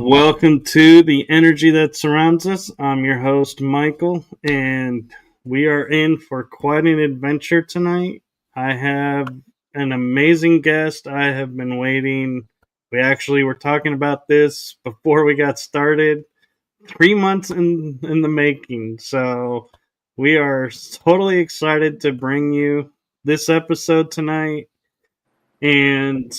Welcome to the energy that surrounds us. I'm your host, Michael, and we are in for quite an adventure tonight. I have an amazing guest. I have been waiting. We actually were talking about this before we got started, 3 months in the making. So we are totally excited to bring you this episode tonight. And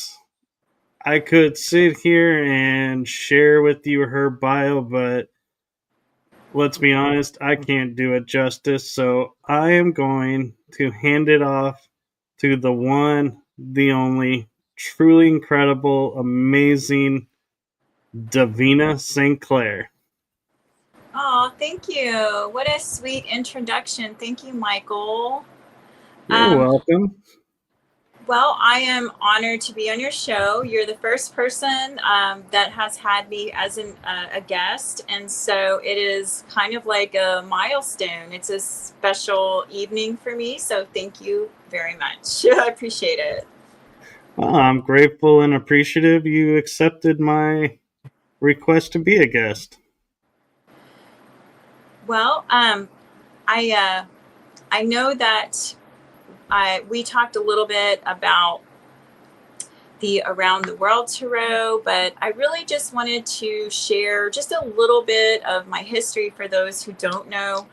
I could sit here and share with you her bio, but let's be honest, I can't do it justice. So I am going to hand it off to the one, the only, truly incredible, amazing Devina St Claire. Oh, thank you. What a sweet introduction. Thank you, Michael. You're Um, welcome. well, I am honored to be on your show. You're the first person that has had me as a guest. And so it is kind of like a milestone. It's a special evening for me. So thank you very much. I appreciate it. I'm grateful and appreciative you accepted my request to be a guest. Well, I, uh, I know that we talked a little bit about the Around the World Tarot, but I really just wanted to share just a little bit of my history for those who don't know,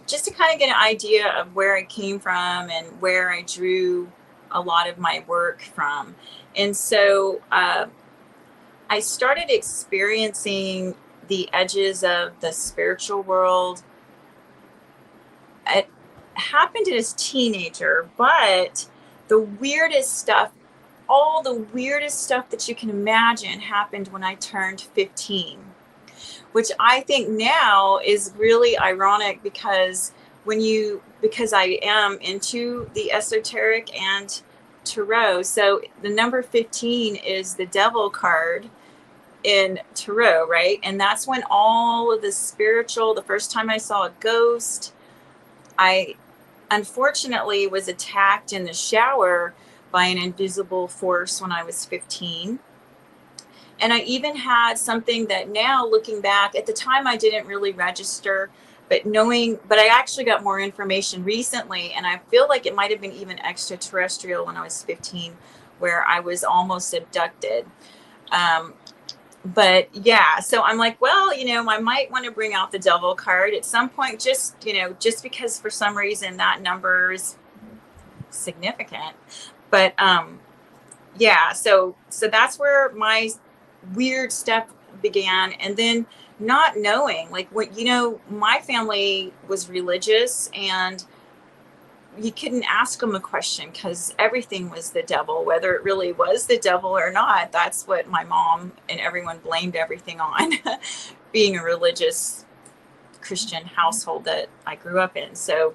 just to kind of get an idea of where I came from and where I drew a lot of my work from. And so I started experiencing the edges of the spiritual world. It happened as a teenager, but the weirdest stuff, all the weirdest stuff that you can imagine happened when I turned 15, which I think now is really ironic because I am into the esoteric and tarot. So the number 15 is the devil card in tarot, right? And that's when all of the spiritual, the first time I saw a ghost, I unfortunately was attacked in the shower by an invisible force when I was 15. And I even had something that now looking back, at the time I didn't really register, but I actually got more information recently, and I feel like it might have been even extraterrestrial when I was 15, where I was almost abducted. Um, but yeah, so I'm like, well, I might want to bring out the devil card at some point, just because for some reason that number is significant. But yeah, so that's where my weird stuff began. And then not knowing, like, what, my family was religious, and you couldn't ask them a question because everything was the devil, whether it really was the devil or not. That's what my mom and everyone blamed everything on, being a religious Christian household that I grew up in. So,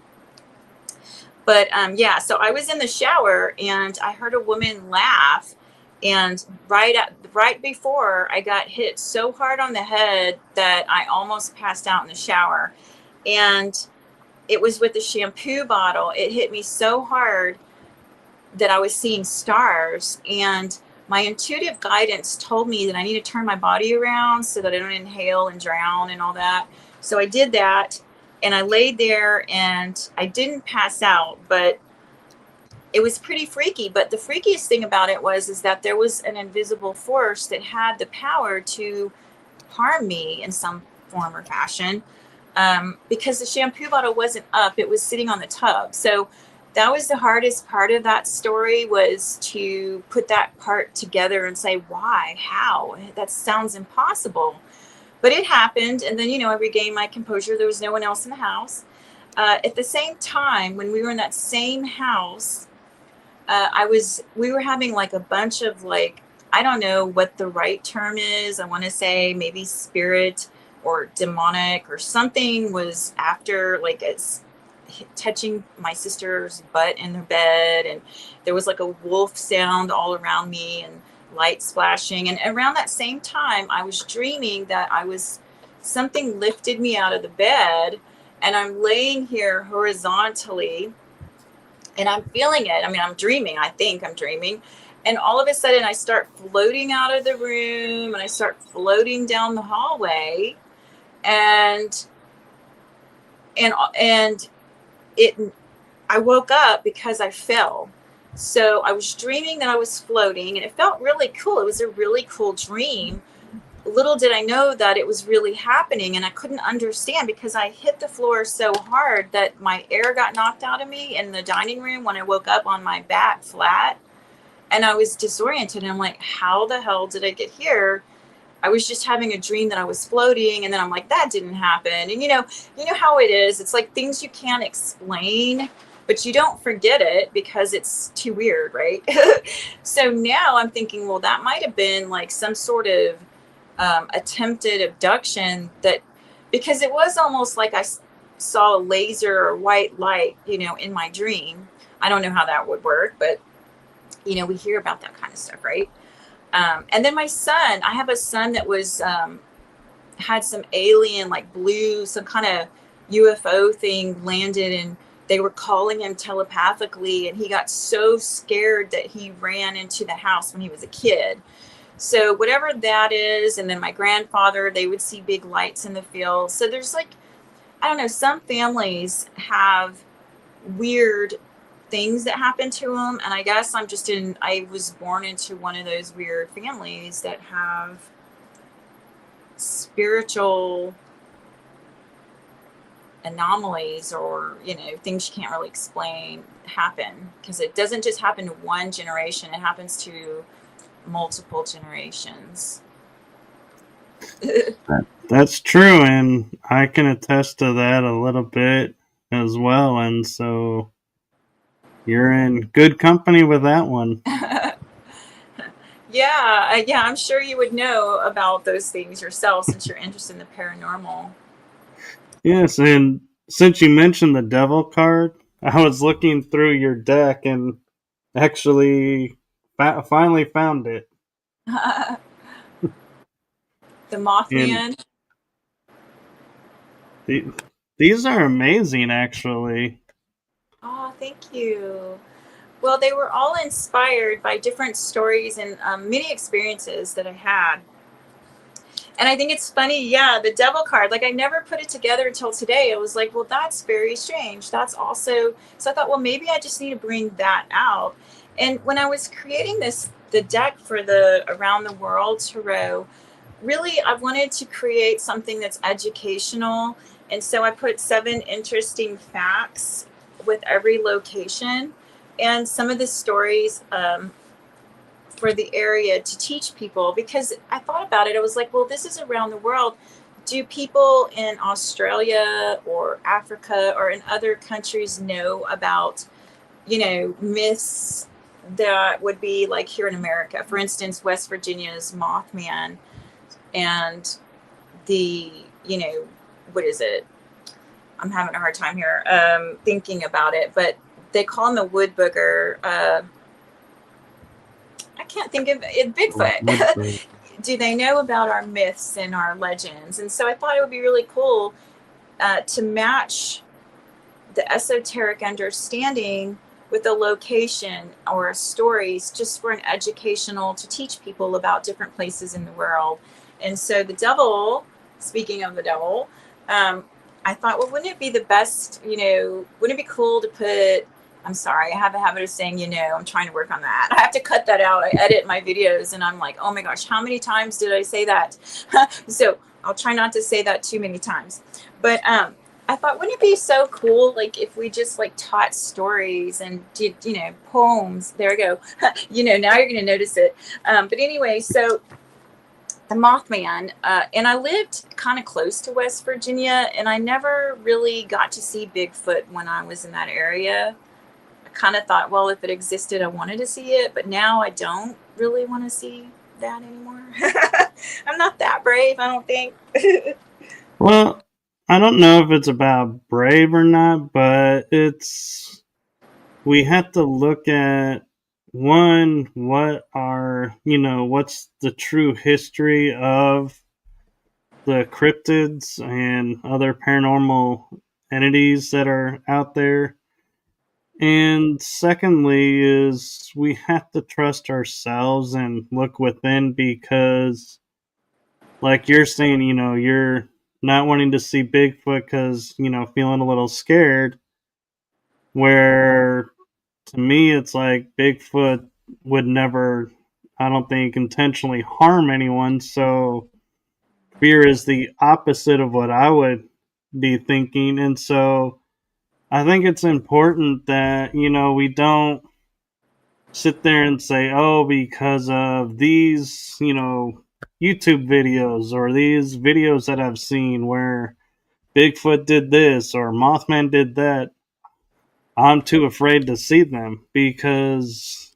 but yeah, so I was in the shower and I heard a woman laugh, and right before I got hit so hard on the head that I almost passed out in the shower. And it was with the shampoo bottle. It hit me so hard that I was seeing stars, and my intuitive guidance told me that I need to turn my body around so that I don't inhale and drown and all that. So I did that, and I laid there, and I didn't pass out, but it was pretty freaky. But the freakiest thing about it is that there was an invisible force that had the power to harm me in some form or fashion, because the shampoo bottle wasn't up, it was sitting on the tub. So that was the hardest part of that story, was to put that part together and say, why, how? That sounds impossible. But it happened. And then, I regained my composure. There was no one else in the house. At the same time, when we were in that same house, we were having like a bunch of, like, I don't know what the right term is. I want to say maybe spirit or demonic or something was after, like, it's touching my sister's butt in her bed, and there was like a wolf sound all around me and light splashing. And around that same time, I was dreaming that something lifted me out of the bed, and I'm laying here horizontally, and I'm feeling it. I mean, I'm dreaming. I think I'm dreaming. And all of a sudden I start floating out of the room and I start floating down the hallway, and and it I woke up because I fell. So I was dreaming that I was floating and it felt really cool. It was a really cool dream. Little did I know that it was really happening, and I couldn't understand because I hit the floor so hard that my air got knocked out of me in the dining room when I woke up on my back flat, and I was disoriented, and I'm like, how the hell did I get here? I was just having a dream that I was floating, and then I'm like, that didn't happen. And you know how it is. It's like things you can't explain, but you don't forget it because it's too weird, right? So now I'm thinking, well, that might have been like some sort of attempted abduction, that because it was almost like I saw a laser or white light, in my dream. I don't know how that would work, but we hear about that kind of stuff, right? And then my son, I have a son that was had some alien, like blue, some kind of UFO thing landed, and they were calling him telepathically, and he got so scared that he ran into the house when he was a kid. So whatever that is, and then my grandfather, they would see big lights in the field. So there's like, I don't know, some families have weird things that happen to them, and I guess I was born into one of those weird families that have spiritual anomalies, or things you can't really explain happen, because it doesn't just happen to one generation, it happens to multiple generations. That's true, and I can attest to that a little bit as well. And so you're in good company with that one. Yeah, I'm sure you would know about those things yourself since you're interested in the paranormal. Yes, and since you mentioned the devil card, I was looking through your deck and actually finally found it. The And Mothman. the, these are amazing, actually. Oh, thank you. Well, they were all inspired by different stories and many experiences that I had. And I think it's funny, yeah, the devil card, like I never put it together until today. I was like, well, that's very strange. That's also, so I thought, well, maybe I just need to bring that out. And when I was creating the deck for the Around the World Tarot, really, I wanted to create something that's educational. And so I put 7 interesting facts with every location and some of the stories for the area to teach people, because I thought about it. I was like, well, this is around the world. Do people in Australia or Africa or in other countries know about, myths that would be like here in America? For instance, West Virginia's Mothman, and the, what is it? I'm having a hard time here thinking about it, but they call him the wood booger. I can't think of it. Bigfoot. Do they know about our myths and our legends? And so I thought it would be really cool to match the esoteric understanding with a location or stories, just for an educational, to teach people about different places in the world. And so the devil, speaking of the devil, I thought, well, wouldn't it be the best, wouldn't it be cool to put, I'm sorry, I have a habit of saying, I'm trying to work on that. I have to cut that out. I edit my videos and I'm like, oh my gosh, how many times did I say that? So I'll try not to say that too many times. But I thought, wouldn't it be so cool, like if we just like taught stories and did, poems. There we go. Now you're going to notice it. But anyway, so the Mothman, and I lived kind of close to West Virginia, and I never really got to see Bigfoot when I was in that area. I kind of thought, well, if it existed, I wanted to see it, but now I don't really want to see that anymore. I'm not that brave, I don't think. Well, I don't know if it's about brave or not, but we have to look at one, what's the true history of the cryptids and other paranormal entities that are out there. And secondly, is we have to trust ourselves and look within because, like you're saying, you're not wanting to see Bigfoot because, feeling a little scared. Where to me, it's like Bigfoot would never, I don't think, intentionally harm anyone. So fear is the opposite of what I would be thinking. And so I think it's important that, we don't sit there and say, oh, because of these, YouTube videos or these videos that I've seen where Bigfoot did this or Mothman did that, I'm too afraid to see them because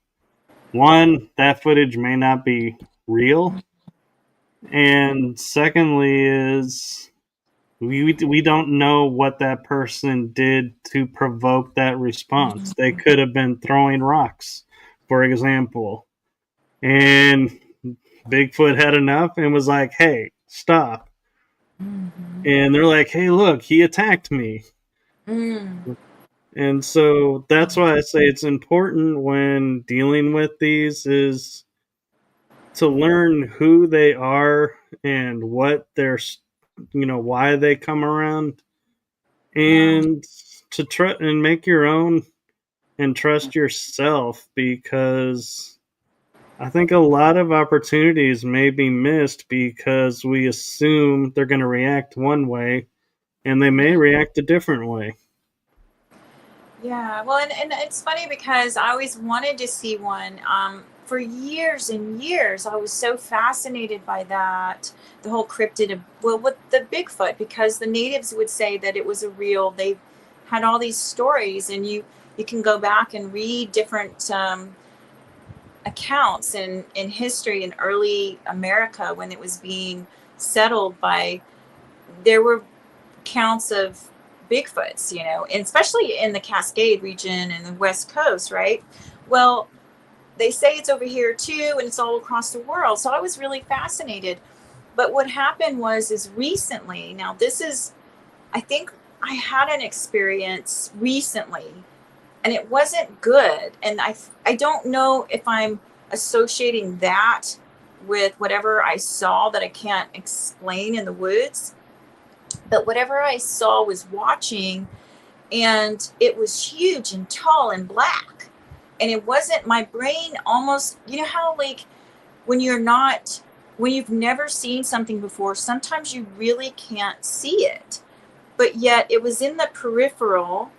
one, that footage may not be real. And secondly, is we don't know what that person did to provoke that response. They could have been throwing rocks, for example, and Bigfoot had enough and was like, "Hey, stop!" Mm-hmm. And they're like, "Hey, look, he attacked me." Mm. And so that's why I say it's important when dealing with these is to learn who they are and what they're, why they come around, Yeah. and to try and make your own and trust yourself because I think a lot of opportunities may be missed because we assume they're going to react one way and they may react a different way. Yeah, well, and it's funny because I always wanted to see one. For years and years, I was so fascinated by that, the whole cryptid, well, with the Bigfoot, because the natives would say that it was a real. They had all these stories, and you can go back and read different accounts in history in early America when it was being settled by. There were counts of Bigfoots, and especially in the Cascade region and the West Coast, right? Well, they say it's over here too, and it's all across the world. So I was really fascinated. But what happened is recently, now this is, I think I had an experience recently, and it wasn't good. And I don't know if I'm associating that with whatever I saw that I can't explain in the woods, but whatever I saw was watching, and it was huge and tall and black. And it wasn't my brain almost, how like when you're not, when you've never seen something before, sometimes you really can't see it. But yet it was in the peripheral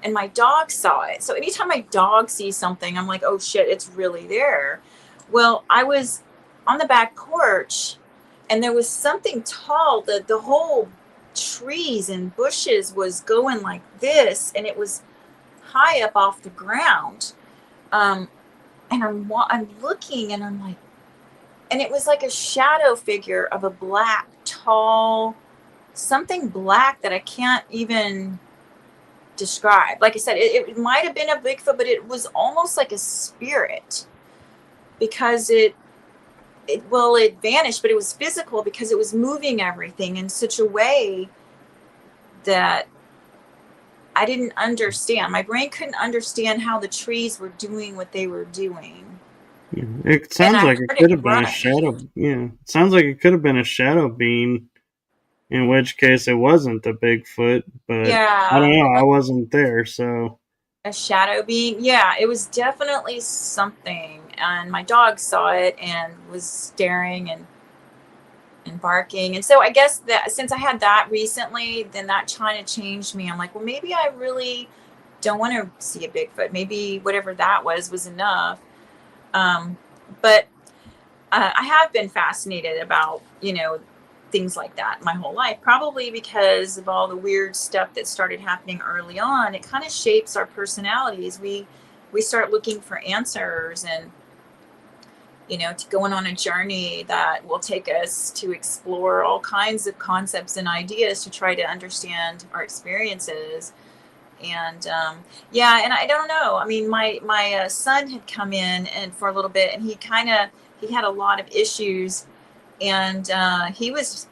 and my dog saw it. So anytime my dog sees something, I'm like, oh shit, it's really there. Well, I was on the back porch and there was something tall, the whole trees and bushes was going like this, and it was high up off the ground. um and I'm looking and I'm like, and it was like a shadow figure of a black tall something black that I can't even describe. Like I said, it might have been a Bigfoot, but it was almost like a spirit because it vanished, but it was physical because it was moving everything in such a way that I didn't understand. My brain couldn't understand how the trees were doing what they were doing. Yeah. It And sounds I like it heard could it have been a grunt. shadow. Yeah, it sounds like it could have been a shadow being, in which case it wasn't a Bigfoot. But I Yeah. don't know. I wasn't there, so A shadow being. Yeah, it was definitely something. And my dog saw it and was staring and barking. And so I guess that since I had that recently, then that kind of changed me. I'm like, well, maybe I really don't want to see a Bigfoot. Maybe whatever that was enough. Um, but I have been fascinated about, things like that my whole life, probably because of all the weird stuff that started happening early on. It kind of shapes our personalities. We start looking for answers, and to going on a journey that will take us to explore all kinds of concepts and ideas to try to understand our experiences. And yeah, and I don't know, I mean, my son had come in and for a little bit, and he had a lot of issues, and he was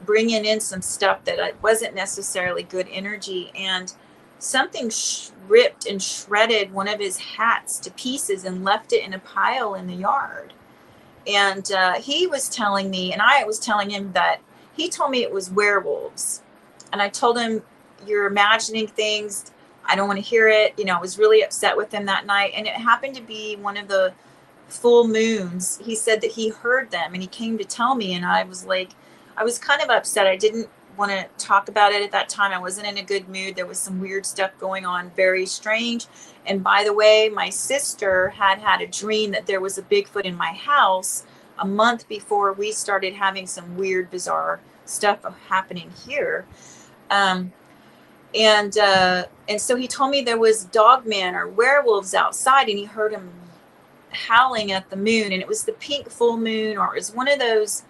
bringing in some stuff that wasn't necessarily good energy. And something ripped and shredded one of his hats to pieces and left it in a pile in the yard. And he was telling me, and I was telling him that he told me it was werewolves. And I told him, you're imagining things. I don't want to hear it. I was really upset with him that night. And it happened to be one of the full moons. He said that he heard them and he came to tell me. And I was like, I was kind of upset. I didn't want to talk about it at that time. I wasn't in a good mood. There was some weird stuff going on, very strange. And by the way, my sister had a dream that there was a Bigfoot in my house a month before we started having some weird, bizarre stuff happening here. And so he told me there was dogmen or werewolves outside, and he heard them howling at the moon, and it was the pink full moon, or it was one of those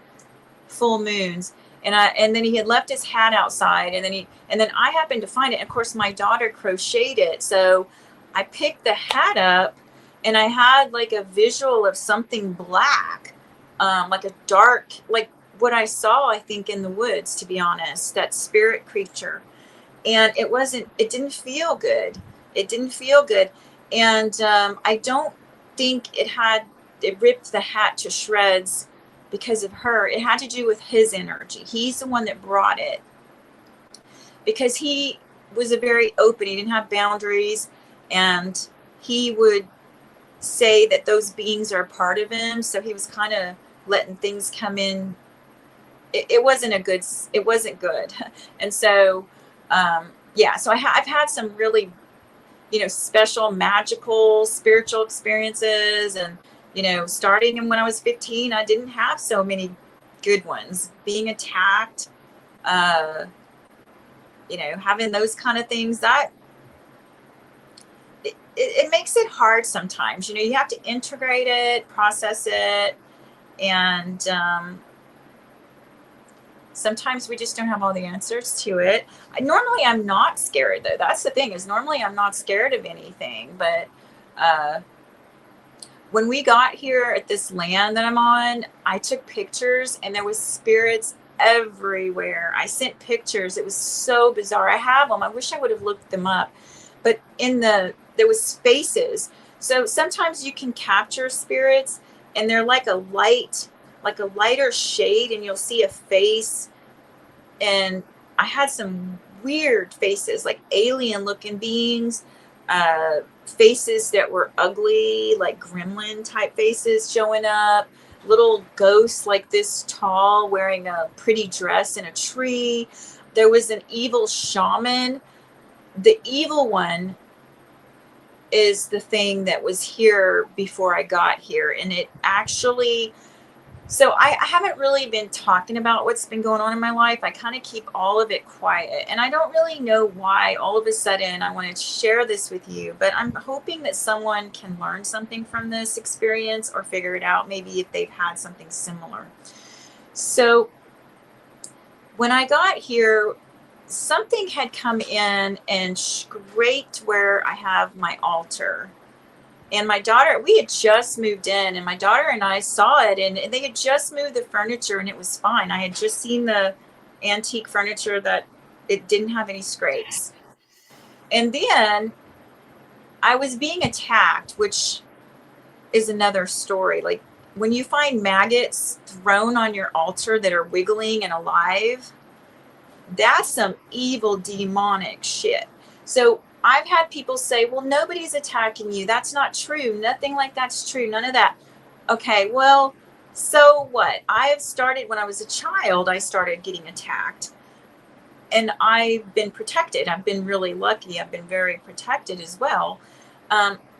full moons. And then he had left his hat outside, and then I happened to find it. And of course, my daughter crocheted it, so I picked the hat up, and I had like a visual of something black, like a dark, like what I saw, I think, in the woods, to be honest, that spirit creature. And it didn't feel good. It didn't feel good. And I don't think it ripped the hat to shreds because of her. It had to do with his energy. He's the one that brought it, because he was a very open, he didn't have boundaries, and he would say that those beings are a part of him. So he was kind of letting things come in. It wasn't good. And so, so I've had some really, special, magical, spiritual experiences. And, starting when I was 15, I didn't have so many good ones. Being attacked, having those kind of things, that it makes it hard sometimes. You have to integrate it, process it, and sometimes we just don't have all the answers to it. Normally, I'm not scared, though. That's the thing, is normally I'm not scared of anything. But when we got here at this land that I'm on, I took pictures, and there was spirits everywhere. I sent pictures. It was so bizarre. I have them. I wish I would have looked them up. But there was faces. So sometimes you can capture spirits, and they're like a lighter shade, and you'll see a face. And I had some weird faces, like alien looking beings, faces that were ugly, like gremlin type faces showing up, little ghosts like this tall wearing a pretty dress in a tree. There was an evil shaman. The evil one is the thing that was here before I got here. And it actually, so I haven't really been talking about what's been going on in my life. I kind of keep all of it quiet. And I don't really know why all of a sudden I wanted to share this with you, but I'm hoping that someone can learn something from this experience or figure it out, maybe if they've had something similar. So when I got here, something had come in and scraped where I have my altar. And my daughter, we had just moved in, and my daughter and I saw it, and they had just moved the furniture, and it was fine. I had just seen the antique furniture that it didn't have any scrapes. And then I was being attacked, which is another story. Like when you find maggots thrown on your altar that are wiggling and alive, that's some evil demonic shit. So I've had people say, well, nobody's attacking you. That's not true. Nothing like that's true. None of that. Okay, well, so what? I've started, when I was a child, I started getting attacked. And I've been protected. I've been really lucky. I've been very protected as well.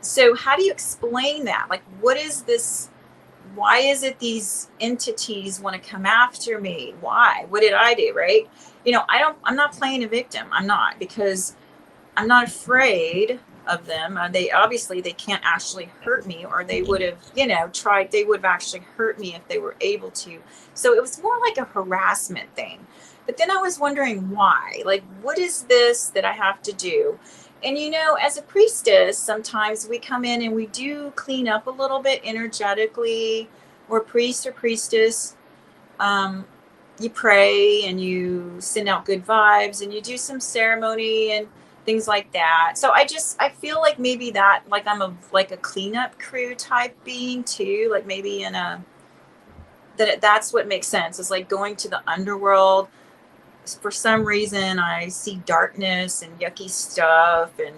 So how do you explain that? Like, what is this? Why is it these entities want to come after me? Why? What did I do, right? I'm not playing a victim. I'm not, because I'm not afraid of them. They can't actually hurt me, or they would have, tried. They would have actually hurt me if they were able to. So it was more like a harassment thing. But then I was wondering why. Like, what is this that I have to do? And, as a priestess, sometimes we come in and we do clean up a little bit energetically, or priest or priestess. You pray and you send out good vibes, and you do some ceremony, and things like that. So I feel like maybe that, like I'm a cleanup crew type being too, like maybe in a, that's what makes sense. It's like going to the underworld. For some reason I see darkness and yucky stuff, and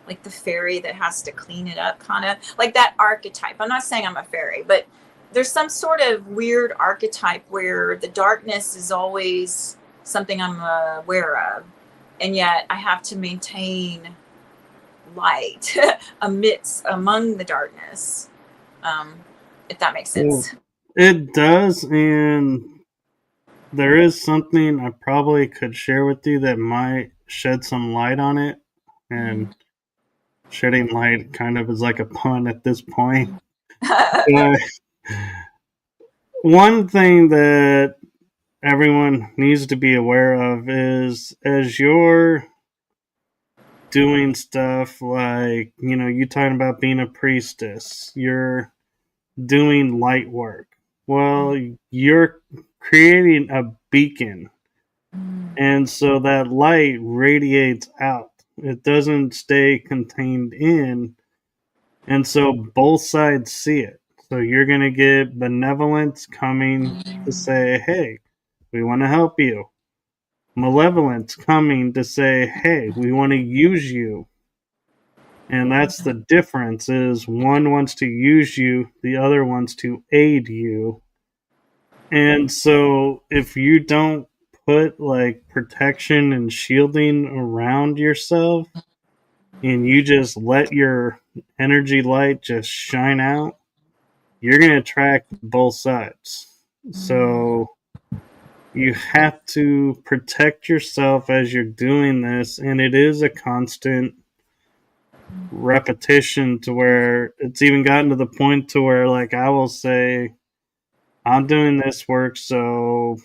like the fairy that has to clean it up, kind of like that archetype. I'm not saying I'm a fairy, but there's some sort of weird archetype where the darkness is always something I'm aware of, and yet I have to maintain light among the darkness. If that makes Well, sense. it does, and there is something I probably could share with you that might shed some light on it. And shedding light kind of is like a pun at this point. But one thing that everyone needs to be aware of is as you're doing stuff like, you talking about being a priestess, you're doing light work. Well, you're creating a beacon. And so that light radiates out. It doesn't stay contained in. And so both sides see it. So you're going to get benevolence coming to say, hey, we want to help you. Malevolence coming to say, hey, we want to use you. And that's the difference is one wants to use you, the other wants to aid you. And so if you don't put like protection and shielding around yourself and you just let your energy light just shine out, you're going to attract both sides. So you have to protect yourself as you're doing this, and it is a constant repetition to where it's even gotten to the point to where like I will say I'm doing this work, so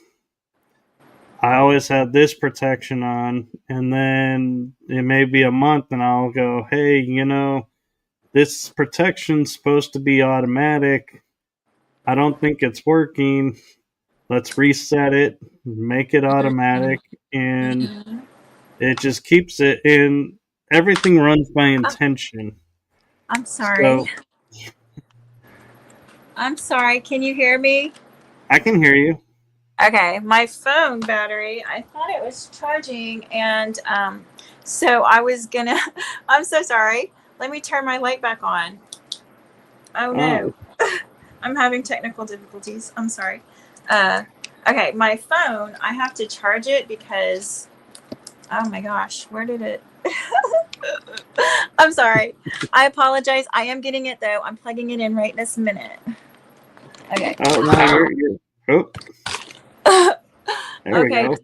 I always have this protection on, and then it may be a month and I'll go, hey, this protection's supposed to be automatic. I don't think it's working. Let's reset it, make it automatic, and it just keeps it in. Everything runs by intention. I'm sorry. So I'm sorry. Can you hear me? I can hear you. Okay, my phone battery, I thought it was charging, and so I was gonna, I'm so sorry. Let me turn my light back on. Oh no, Oh, I'm having technical difficulties. I'm sorry. Uh, okay, my phone, I have to charge it because, oh my gosh, where did it? I'm sorry. I apologize. I am getting it though. I'm plugging it in right this minute. Okay. oh no, you're. Oh, there we Okay.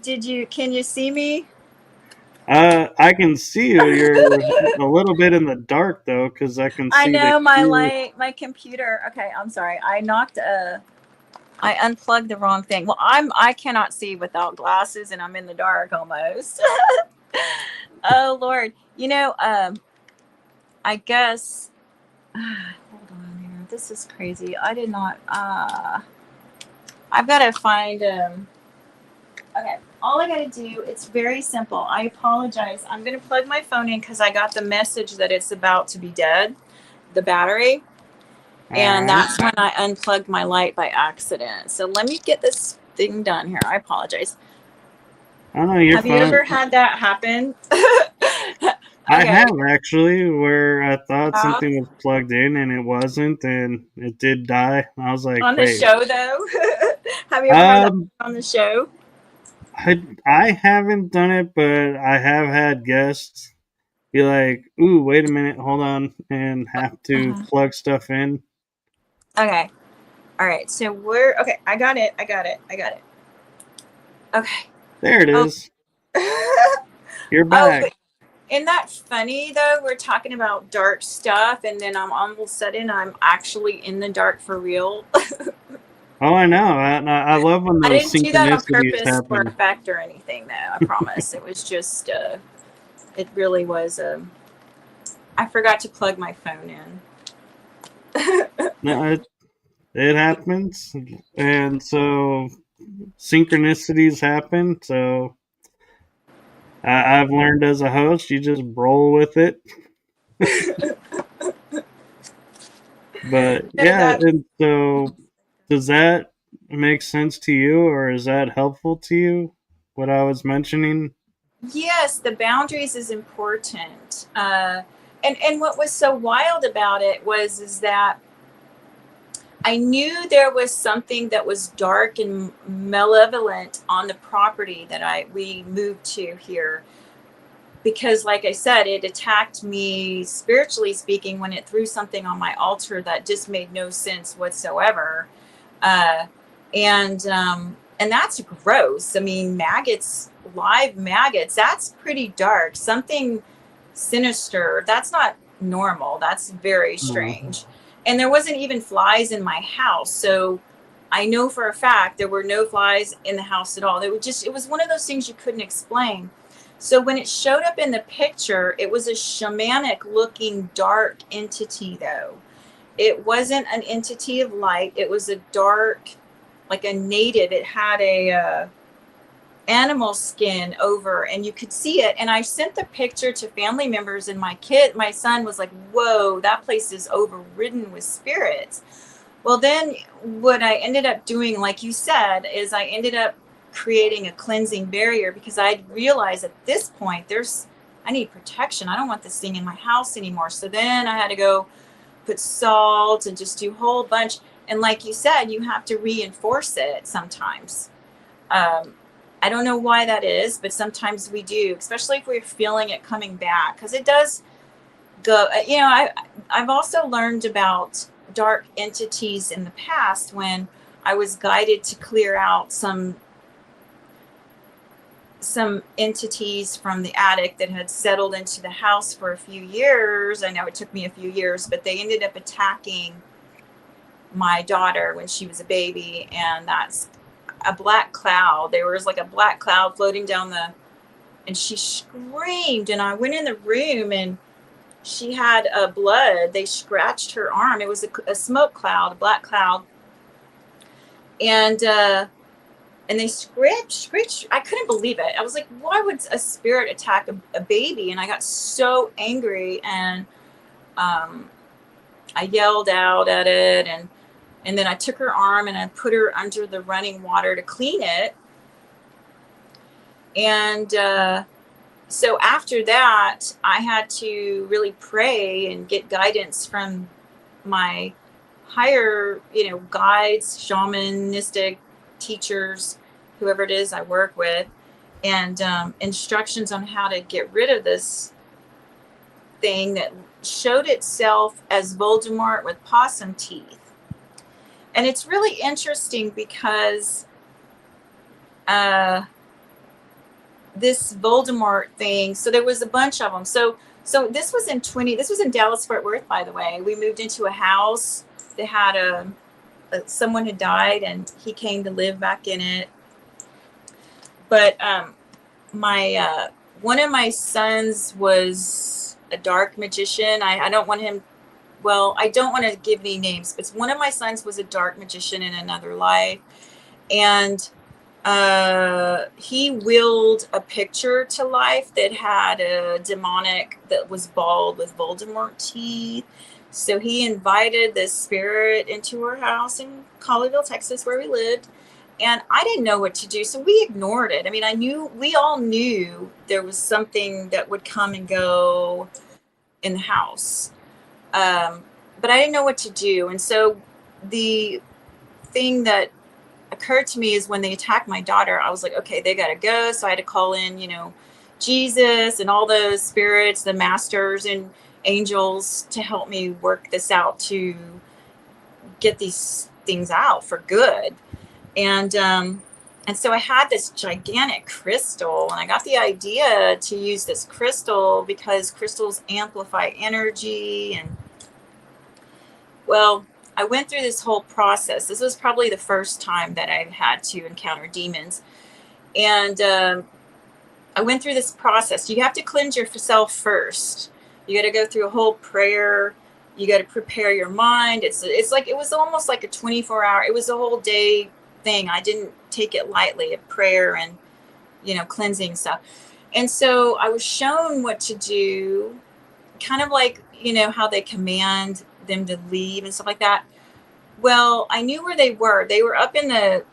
go. Can you see me? I can see you. You're a little bit in the dark though, because I can I see the know my queue. light, my computer. Okay, I'm sorry. I unplugged the wrong thing. Well, I cannot see without glasses, and I'm in the dark almost. Oh Lord, I guess. Hold on here. This is crazy. I did not. I've got to find. Okay, all I got to do. It's very simple. I apologize. I'm gonna plug my phone in because I got the message that it's about to be dead, the battery. All And right. that's when I unplugged my light by accident. So let me get this thing done here. I apologize. Oh no, you're Have you fine. ever had that happen? I Okay. have actually, where I thought Uh, something was plugged in and it wasn't, and it did die. I was like, on the wait. show, though. Have you ever had that Um, on the show? I haven't done it, but I have had guests be like, "Ooh, wait a minute, hold on," and have to Uh-huh. plug stuff in. Okay. All right. So we're okay. I got it. I got it. I got it. Okay. There it Oh. is. You're Oh, back. but isn't that funny though? We're talking about dark stuff, and then I'm all of a sudden I'm actually in the dark for real. Oh, I know. I love when I those didn't do that on synchronicities purpose for happen. effect or anything, though. I promise. It was just, it really was. I forgot to plug my phone in. No, it happens, and so synchronicities happen. So I've learned as a host, you just roll with it. But yeah, That and so does that make sense to you, or is that helpful to you? What I was mentioning? yes, the boundaries is important. And what was so wild about it was is that I knew there was something that was dark and malevolent on the property that we moved to here, because like I said, it attacked me spiritually speaking when it threw something on my altar that just made no sense whatsoever. uh, and that's gross. I mean, maggots, live maggots, that's pretty dark. Something sinister, that's not normal. That's very Mhm. strange. And there wasn't even flies in my house, so I know for a fact there were no flies in the house at all. It was one of those things you couldn't explain. So when it showed up in the picture, it was a shamanic looking dark entity though. It wasn't an entity of light. It was a dark, like a native. It had a animal skin over, and you could see it. And I sent the picture to family members, and my son was like, "Whoa, that place is overridden with spirits." Well, then what I ended up doing, like you said, is I ended up creating a cleansing barrier, because I realized at this point I need protection. I don't want this thing in my house anymore. So then I had to go put salt and just do a whole bunch. And like you said, you have to reinforce it sometimes. Um, I don't know why that is, but sometimes we do, especially if we're feeling it coming back, because it does go. I've also learned about dark entities in the past when I was guided to clear out some entities from the attic that had settled into the house for a few years. I know it took me a few years, but they ended up attacking my daughter when she was a baby. And that's a black cloud. There was like a black cloud floating down and she screamed. And I went in the room, and she had blood. They scratched her arm. It was a smoke cloud, a black cloud. And they screeched. I couldn't believe it. I was like, why would a spirit attack a baby? And I got so angry, and I yelled out at it, and then I took her arm and I put her under the running water to clean it. And so after that, I had to really pray and get guidance from my higher, guides, shamanistic teachers, whoever it is I work with, and instructions on how to get rid of this thing that showed itself as Voldemort with possum teeth. And it's really interesting because this Voldemort thing, so there was a bunch of them. So this was in Dallas Fort Worth, by the way. We moved into a house that had someone had died, and he came to live back in it. But my one of my sons was a dark magician. I don't want him. Well, I don't want to give any names, but one of my sons was a dark magician in another life, and he willed a picture to life that had a demonic that was bald with Voldemort teeth. So he invited this spirit into our house in Colleyville, Texas, where we lived. And I didn't know what to do, so we ignored it. I mean, we all knew there was something that would come and go in the house. But I didn't know what to do. And so the thing that occurred to me is when they attacked my daughter, I was like, okay, they got to go. So I had to call in, Jesus and all those spirits, the masters and angels, to help me work this out, to get these things out for good. And so I had this gigantic crystal, and I got the idea to use this crystal because crystals amplify energy. And well, I went through this whole process. This was probably the first time that I had to encounter demons. And I went through this process. You have to cleanse yourself first. You got to go through a whole prayer. You got to prepare your mind. It's like, it was almost like a 24-hour, it was a whole day thing. I didn't take it lightly, a prayer and, cleansing stuff. And so I was shown what to do, kind of like, you know, how they command them to leave and stuff like that. Well, I knew where they were. They were up in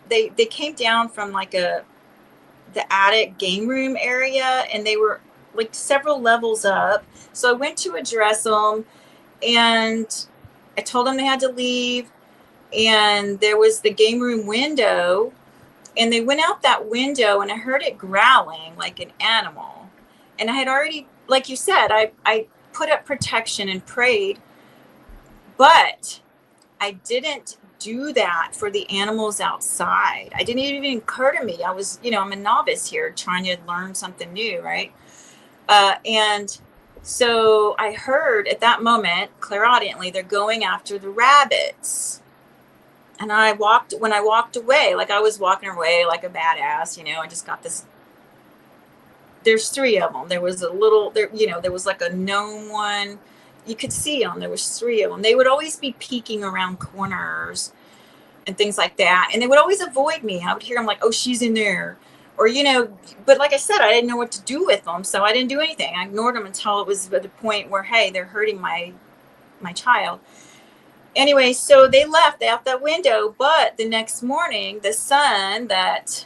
they came down from like the attic game room area, and they were like several levels up. So I went to address them, and I told them they had to leave. And there was the game room window, and they went out that window, and I heard it growling like an animal. And I had already, like you said, I put up protection and prayed, but I didn't do that for the animals outside. I didn't even occur to me. I was, you know, I'm a novice here trying to learn something new, right? And so I heard at that moment, clairaudiently, they're going after the rabbits. And when I walked away, like I was walking away like a badass, you know, I just got this. There's 3 of them. There was a little, there was like a gnome one. You could see them. There was 3 of them. They would always be peeking around corners and things like that. And they would always avoid me. I would hear them like, oh, she's in there. Or, you know, but like I said, I didn't know what to do with them. So I didn't do anything. I ignored them until it was at the point where, hey, they're hurting my child. Anyway, so they left out that window. But the next morning, the son that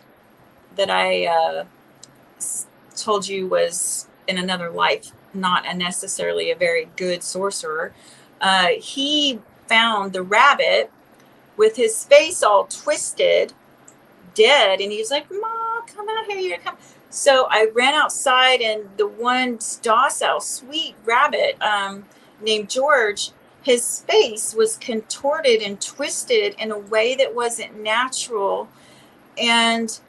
I told you was in another life, not necessarily a very good sorcerer, he found the rabbit with his face all twisted, dead, and he was like, "Mom, come out here, you come." So I ran outside, and the one docile, sweet rabbit named George, his face was contorted and twisted in a way that wasn't natural, and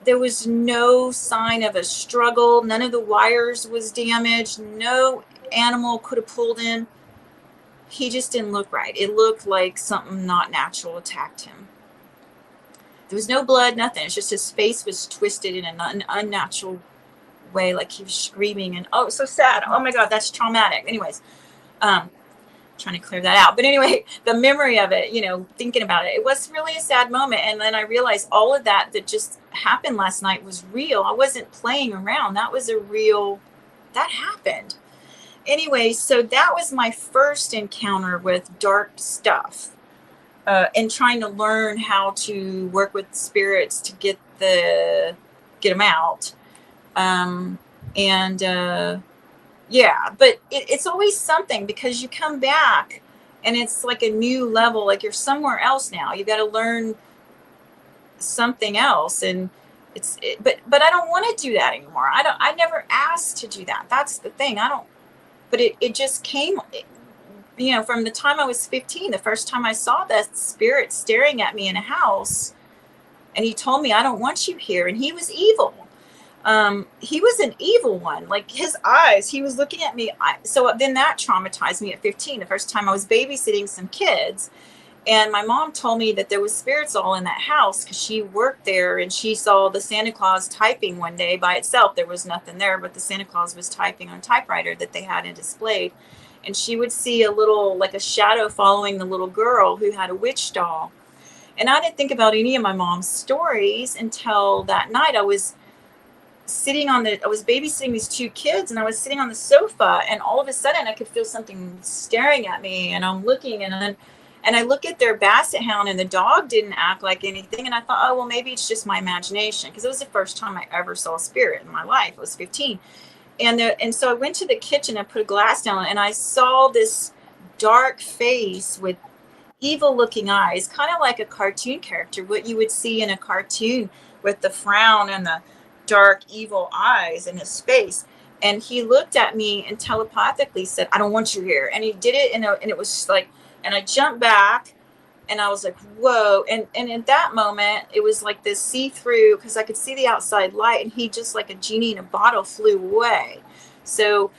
there was no sign of a struggle. None of the wires was damaged. No animal could have pulled him. He just didn't look right. It looked like something not natural attacked him. There was no blood, nothing. It's just his face was twisted in an unnatural way, like he was screaming. And oh, so sad. Oh my God, that's traumatic. Anyways, trying to clear that out. But anyway, the memory of it, you know, thinking about it, it was really a sad moment. And then I realized all of that just happened last night was real. I wasn't playing around. That was that happened. Anyway, so that was my first encounter with dark stuff, and trying to learn how to work with spirits to get them out. Yeah, but it's always something, because you come back and it's like a new level, like you're somewhere else now. You got to learn something else, and but I don't want to do that anymore. I never asked to do that. That's the thing. But it just came, you know, from the time I was 15, the first time I saw that spirit staring at me in a house, and he told me, "I don't want you here." And he was evil. He was an evil one, like his eyes, he was looking at me. So then that traumatized me at 15, the first time I was babysitting some kids. And my mom told me that there was spirits all in that house, because she worked there, and she saw the Santa Claus typing one day by itself. There was nothing there, but the Santa Claus was typing on a typewriter that they had displayed. And she would see a little, like a shadow following the little girl who had a witch doll. And I didn't think about any of my mom's stories until that night. I was babysitting these 2 kids, and I was sitting on the sofa, and all of a sudden I could feel something staring at me, and I'm looking, and I look at their basset hound, and the dog didn't act like anything. And I thought, oh, well, maybe it's just my imagination, because it was the first time I ever saw a spirit in my life. I was 15. And so I went to the kitchen and put a glass down, and I saw this dark face with evil looking eyes, kind of like a cartoon character, what you would see in a cartoon, with the frown and the dark evil eyes in his face. And he looked at me and telepathically said, "I don't want you here." And he did it, and it was like, and I jumped back, and I was like, whoa. And at that moment, it was like this see-through, because I could see the outside light, and he just like a genie in a bottle flew away. So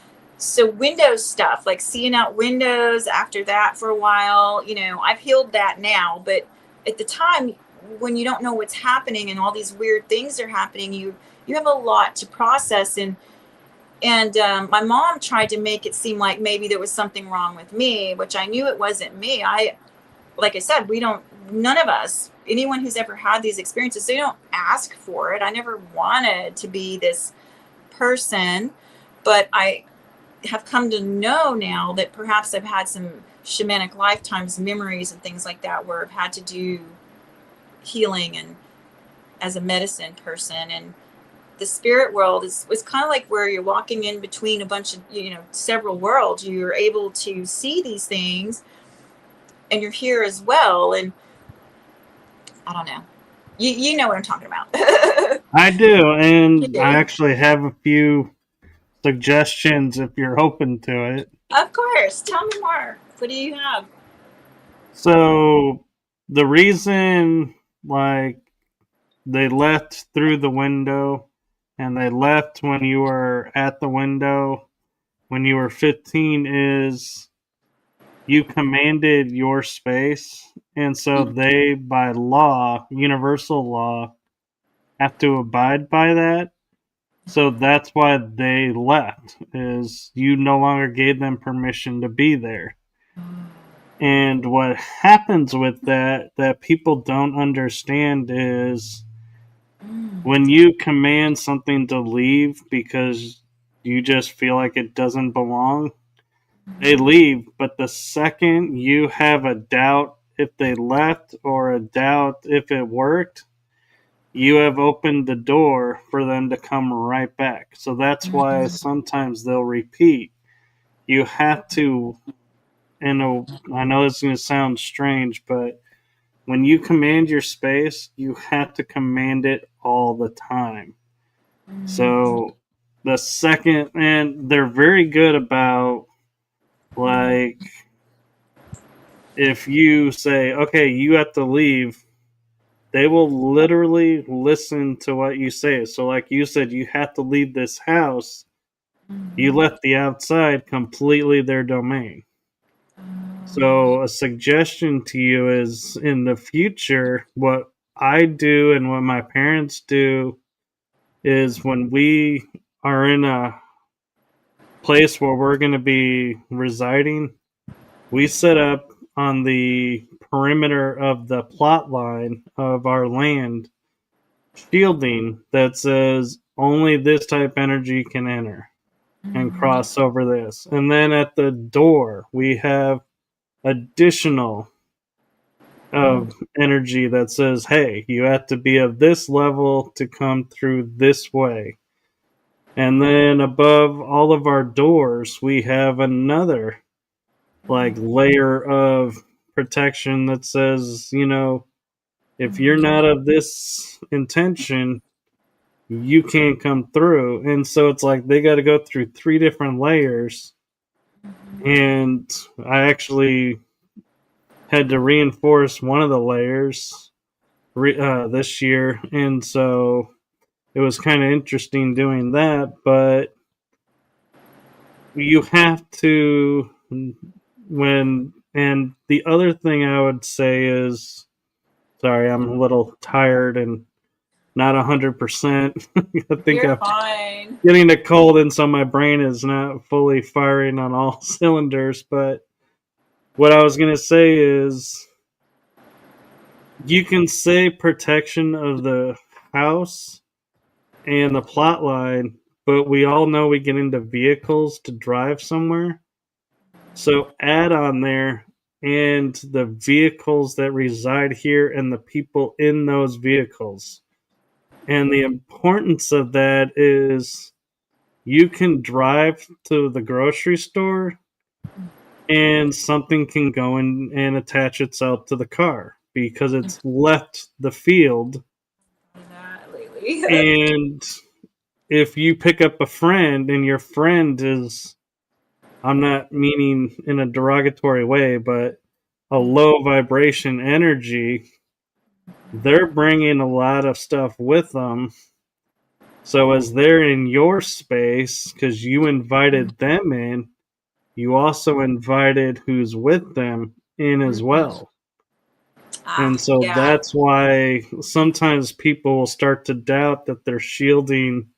window stuff, like seeing out windows after that for a while, you know, I've healed that now. But at the time, when you don't know what's happening and all these weird things are happening, you have a lot to process. And my mom tried to make it seem like maybe there was something wrong with me, which I knew it wasn't me. Like I said, we don't none of us, anyone who's ever had these experiences, they don't ask for it. I never wanted to be this person, but I have come to know now that perhaps I've had some shamanic lifetimes, memories and things like that, where I've had to do healing and as a medicine person. And the spirit world was kind of like where you're walking in between a bunch of, several worlds. You're able to see these things and you're here as well. And I don't know. You know what I'm talking about. I do, and I do. actually have a few suggestions if you're open to it. Of course. Tell me more. What do you have? So the reason, like, they left through the window and they left when you were at the window when you were 15 is you commanded your space, and so they, by law, universal law, have to abide by that. So that's why they left, is you no longer gave them permission to be there. And what happens with that people don't understand is when you command something to leave because you just feel like it doesn't belong, they leave. But the second you have a doubt if they left or a doubt if it worked, you have opened the door for them to come right back. So that's why sometimes they'll repeat. You have to, and I know this is going to sound strange, but when you command your space, you have to command it all the time. So the second, and they're very good about, like, if you say, okay, you have to leave, they will literally listen to what you say. So, like you said, you have to leave this house. You left the outside completely their domain. So, a suggestion to you is in the future, what I do and what my parents do is when we are in a place where we're going to be residing, we set up on the perimeter of the plot line of our land shielding that says only this type energy can enter and cross over this. And then at the door, we have additional of energy that says, hey, you have to be of this level to come through this way. And then above all of our doors, we have another like layer of protection that says, if you're not of this intention, you can't come through. And so it's like they got to go through 3 different layers. And I actually had to reinforce one of the layers this year. And so it was kind of interesting doing that. But you have to, and the other thing I would say is, sorry, I'm a little tired and not 100%. I think You're I'm fine. getting a cold, and so my brain is not fully firing on all cylinders. But what I was going to say is you can say protection of the house and the plot line, but we all know we get into vehicles to drive somewhere. So add on there and the vehicles that reside here and the people in those vehicles. And the importance of that is you can drive to the grocery store and something can go in and attach itself to the car because it's left the field. Not lately. And if you pick up a friend and your friend is, I'm not meaning in a derogatory way, but a low vibration energy, they're bringing a lot of stuff with them. So as they're in your space, because you invited them in, you also invited who's with them in as well. And so Yeah. that's why sometimes people will start to doubt that their shielding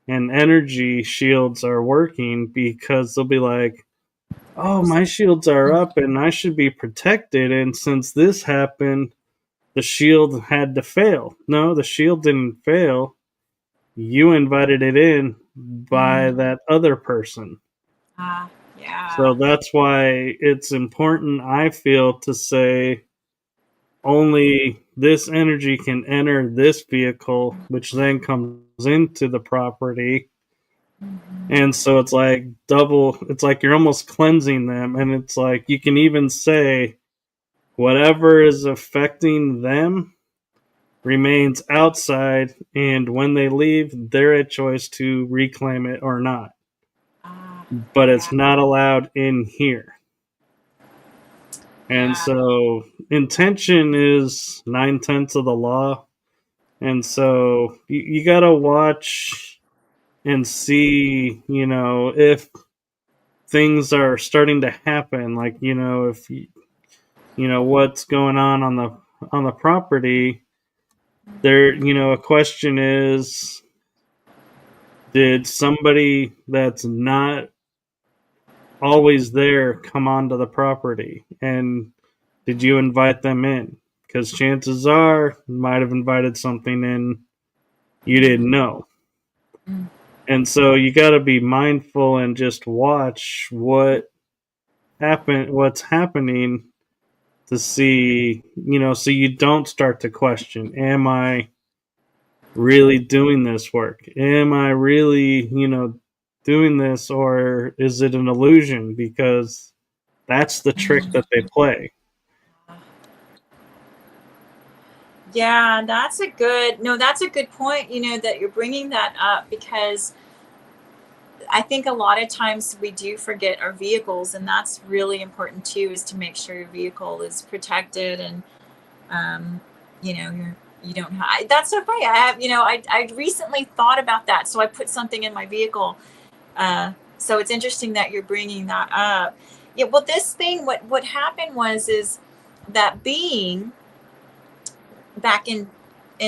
and energy shields are working because they'll be like, oh, my shields are up and I should be protected. And since this happened, the shield had to fail. No, the shield didn't fail. You invited it in by that other person. Yeah. So that's why it's important, I feel, to say only this energy can enter this vehicle, which then comes into the property. And so it's like double, it's like you're almost cleansing them. And it's like you can even say whatever is affecting them remains outside. And when they leave, they're at choice to reclaim it or not. But Yeah. it's not allowed in here. And Yeah. so intention is 9/10 of the law. And so you got to watch and see, if things are starting to happen, like, if what's going on the property there. A question is, did somebody that's not always there come onto the property, and did you invite them in? Because chances are you might have invited something in you didn't know. And so you got to be mindful and just watch what's happening, to see, so you don't start to question, am I really doing this work? Am I really, doing this, or is it an illusion? Because that's the trick that they play. Yeah, that's a good point, that you're bringing that up, because I think a lot of times we do forget our vehicles, and that's really important too, is to make sure your vehicle is protected, and um, you don't have, that's so funny. I recently thought about that, so I put something in my vehicle. So it's interesting that you're bringing that up. Yeah, well, this thing, what happened is that being back in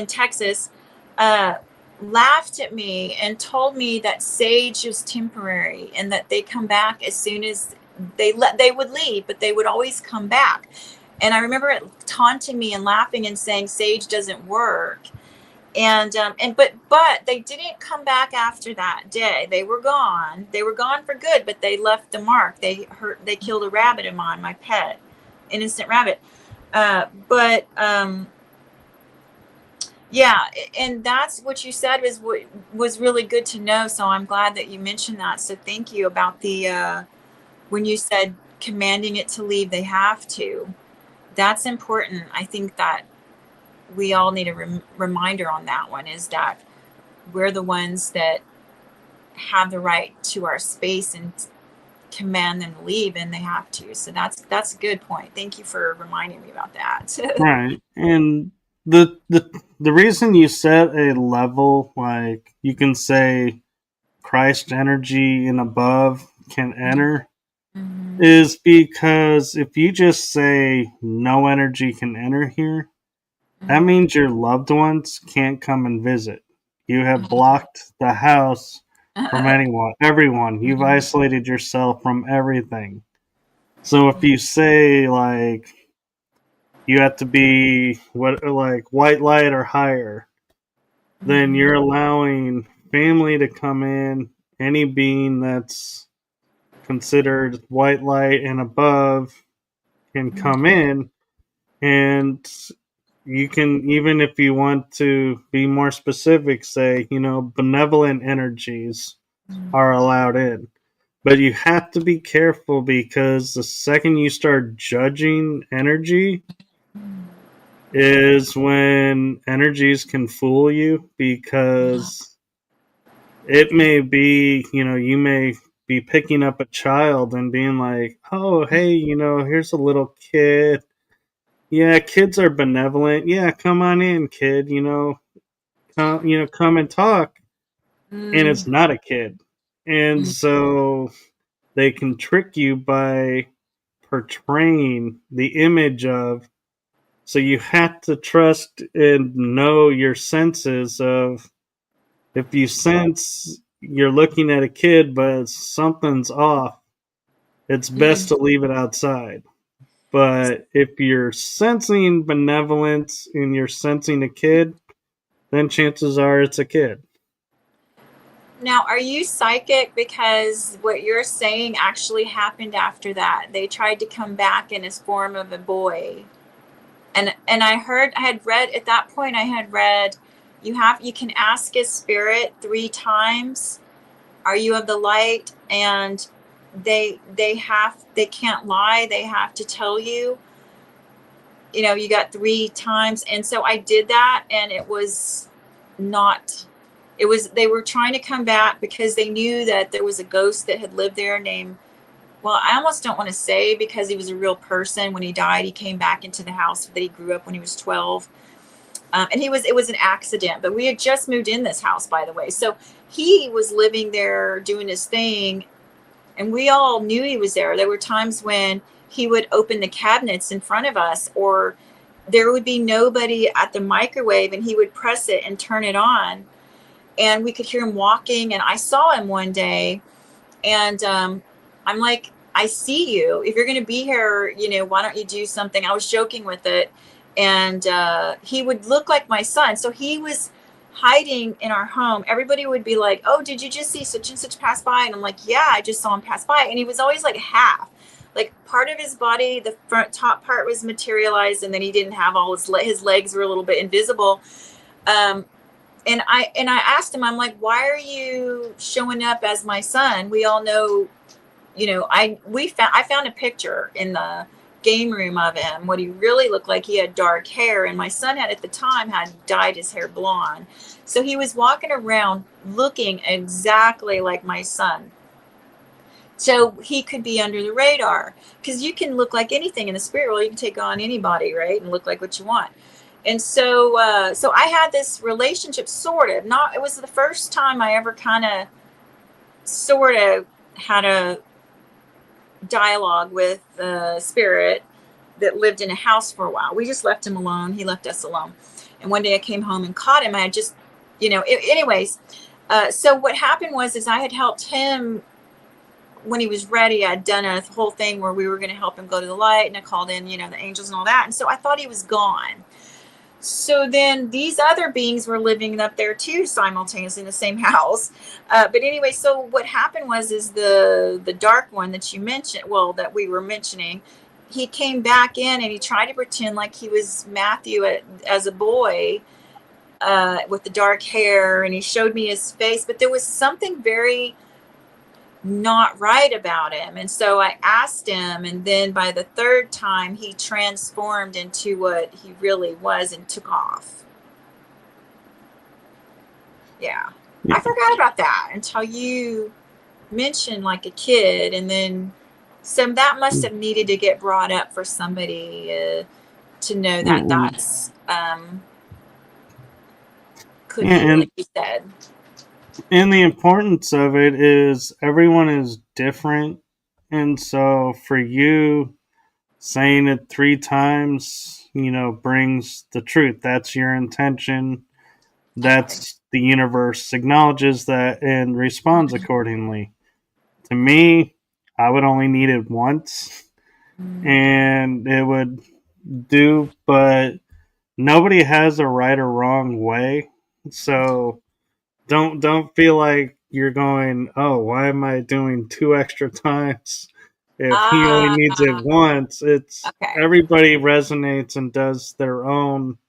Texas, uh, laughed at me and told me that sage is temporary, and that they come back as soon as they would leave, but they would always come back. And I remember it taunting me and laughing and saying sage doesn't work. And they didn't come back after that day. They were gone. They were gone for good, but they left the mark. They killed a rabbit of mine, my pet, innocent rabbit. But yeah, and that's what you said was really good to know. So I'm glad that you mentioned that. So thank you about the when you said commanding it to leave, they have to. That's important. I think that we all need a reminder on that one, is that we're the ones that have the right to our space and command them to leave, and they have to. So that's a good point. Thank you for reminding me about that. Right. And the reason you set a level, like you can say Christ energy and above can enter, Mm-hmm. is because if you just say no energy can enter here, that means your loved ones can't come and visit. You have blocked the house from everyone. You've isolated yourself from everything. So if you say, like, you have to be like white light or higher, then you're allowing family to come in. Any being that's considered white light and above can come in, and you can, even if you want to be more specific, say, benevolent energies are allowed in. But you have to be careful, because the second you start judging energy is when energies can fool you, because it may be, you may be picking up a child and being like, oh, hey, here's a little kid. Yeah, kids are benevolent. Yeah, come on in, kid. Come and talk. And it's not a kid. And so they can trick you by portraying the image of. So you have to trust and know your senses of, if you sense you're looking at a kid but something's off, it's best to leave it outside. But if you're sensing benevolence and you're sensing a kid, then chances are it's a kid. Now, are you psychic? Because what you're saying actually happened after that. They tried to come back in his form of a boy. And I had read at that point, I had read, you can ask a spirit 3 times, are you of the light? And they can't lie. They have to tell you, you got 3 times. And so I did that, and it was not, they were trying to come back because they knew that there was a ghost that had lived there named, well, I almost don't want to say, because he was a real person. When he died, he came back into the house that he grew up when he was 12. And it was an accident, but we had just moved in this house, by the way. So he was living there doing his thing, and we all knew he was there. There were times when he would open the cabinets in front of us, or there would be nobody at the microwave, and he would press it and turn it on, and we could hear him walking. And I saw him one day, and I'm like, I see you. If you're going to be here, why don't you do something? I was joking with it. And he would look like my son. So he was hiding in our home. Everybody would be like, oh, did you just see such and such pass by? And I'm like, yeah, I just saw him pass by. And he was always like half. Like part of his body, the front top part was materialized, and then he didn't have all his legs were a little bit invisible. And I asked him, I'm like, why are you showing up as my son? We all know, I found a picture in the game room of him, what he really looked like. He had dark hair, and my son at the time had dyed his hair blonde. So he was walking around looking exactly like my son. So he could be under the radar, because you can look like anything in the spirit world. You can take on anybody, right, and look like what you want. And so I had this relationship, sort of. It was the first time I ever kind of sort of had a dialogue with a spirit that lived in a house for a while. We just left him alone. He left us alone. And one day I came home and caught him. I had just, anyways. So what happened is I had helped him when he was ready. I'd done a whole thing where we were going to help him go to the light, and I called in, the angels and all that. And so I thought he was gone. So then these other beings were living up there too, simultaneously in the same house. But anyway, so what happened is the dark one that you mentioned, that we were mentioning, he came back in and he tried to pretend like he was Matthew as a boy with the dark hair, and he showed me his face, but there was something very not right about him. And so I asked him, and then by the 3rd time he transformed into what he really was and took off. Yeah. I forgot about that until you mentioned like a kid, and then that must have needed to get brought up for somebody to know that that's could be, like you said. And the importance of it is everyone is different. And so for you, saying it 3 times, brings the truth. That's your intention. That's the universe acknowledges that and responds accordingly. To me, I would only need it once and it would do, but nobody has a right or wrong way. So don't feel like you're going, oh, why am I doing 2 extra times if he only needs it once? It's everybody resonates and does their own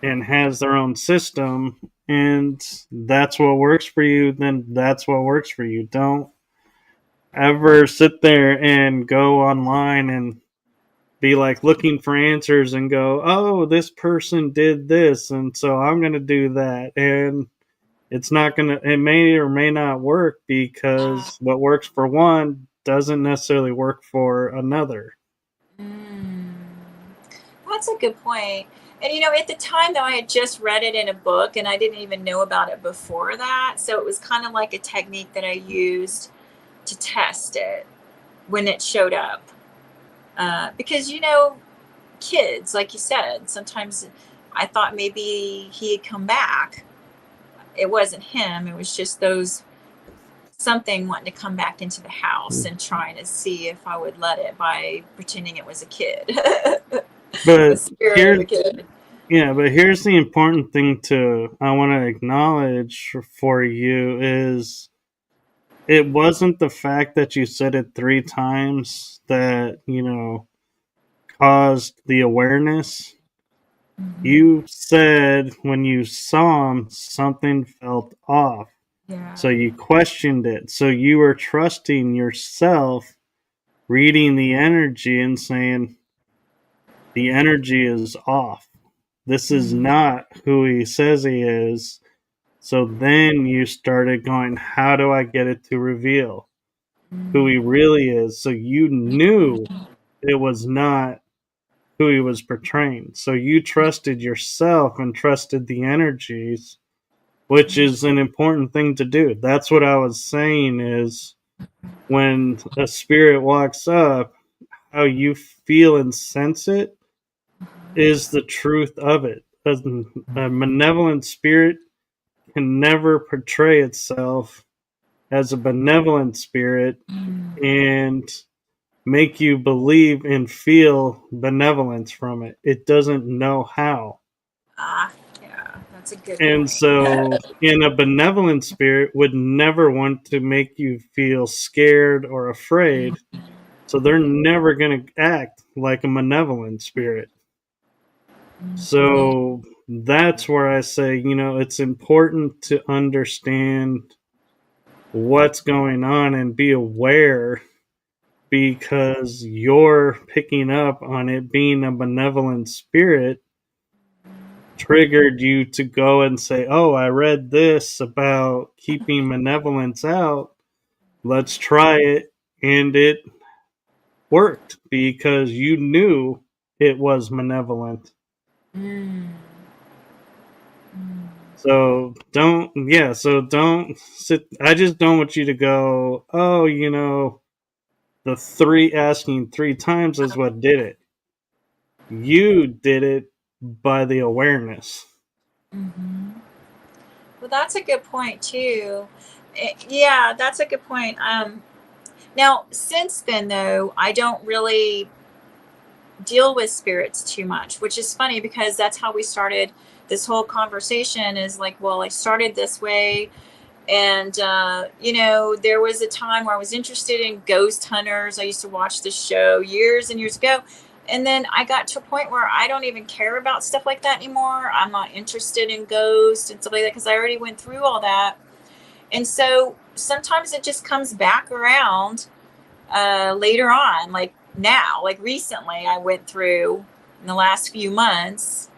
and has their own system, and that's what works for you, then that's what works for you. Don't ever sit there and go online and be like looking for answers and go, oh, this person did this, and so I'm going to do that. And it may or may not work, because what works for one doesn't necessarily work for another. That's a good point. And at the time, though, I had just read it in a book, and I didn't even know about it before that. So it was kind of like a technique that I used to test it when it showed up. Because, kids, like you said, sometimes I thought maybe he had come back. It wasn't him. It was just those something wanting to come back into the house and trying to see if I would let it by pretending it was a kid. The But spirit of here, a kid. yeah, but here's the important thing I want to acknowledge for you is it wasn't the fact that you said it 3 times that, caused the awareness. Mm-hmm. You said when you saw him, something felt off. Yeah. So you questioned it. So you were trusting yourself, reading the energy and saying, the energy is off. This is Mm-hmm. not who he says he is. So then you started going, how do I get it to reveal who he really is? So you knew it was not who he was portraying. So you trusted yourself and trusted the energies, which is an important thing to do. That's what I was saying is when a spirit walks up, how you feel and sense it is the truth of it. A malevolent spirit can never portray itself as a benevolent spirit and make you believe and feel benevolence from it. It doesn't know how. Ah, yeah, that's a good And point. so, in a benevolent spirit, would never want to make you feel scared or afraid. So, they're never going to act like a malevolent spirit. So, that's where I say, it's important to understand what's going on and be aware because you're picking up on it being a benevolent spirit triggered you to go and say, oh, I read this about keeping malevolence out. Let's try it. And it worked because you knew it was malevolent. Mm. So don't sit. I just don't want you to go, oh, the asking 3 times is what did it. You did it by the awareness. Mm-hmm. Well, that's a good point too. Yeah, that's a good point. Now, since then, though, I don't really deal with spirits too much, which is funny because that's how we started this whole conversation. Is like, well, I started this way, and there was a time where I was interested in ghost hunters. I used to watch this show years and years ago, and then I got to a point where I don't even care about stuff like that anymore. I'm not interested in ghosts and stuff like that because I already went through all that. And so sometimes it just comes back around later on, like now, like recently I went through in the last few months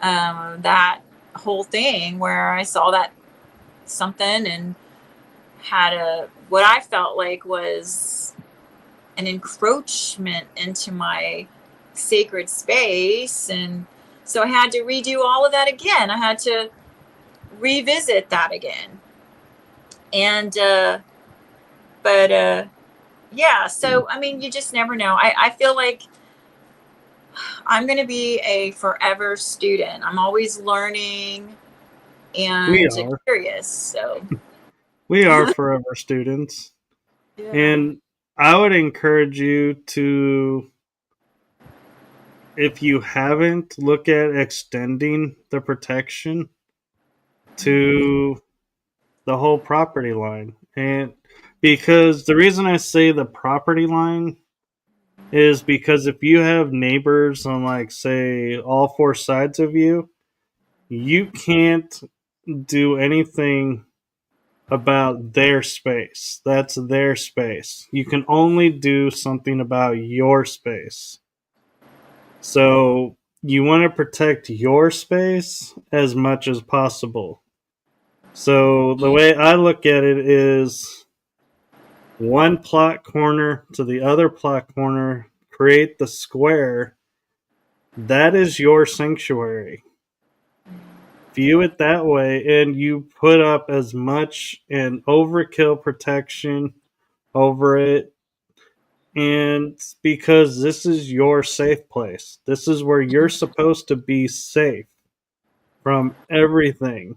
that whole thing where I saw that something and had what I felt like was an encroachment into my sacred space. And so I had to redo all of that again. I had to revisit that again. And, yeah, so I mean, you just never know. I feel like I'm going to be a forever student. I'm always learning We and are. curious. So, We are forever students. yeah. And I would encourage you to, if you haven't, look at extending the protection to the whole property line. And because the reason I say the property line is because if you have neighbors on, like, say, all 4 sides of you, you can't do anything about their space. That's their space. You can only do something about your space. So you want to protect your space as much as possible. So the way I look at it is one plot corner to the other plot corner, create the square. That is your sanctuary. View it that way, and you put up as much an overkill protection over it. And because this is your safe place, this is where you're supposed to be safe from everything.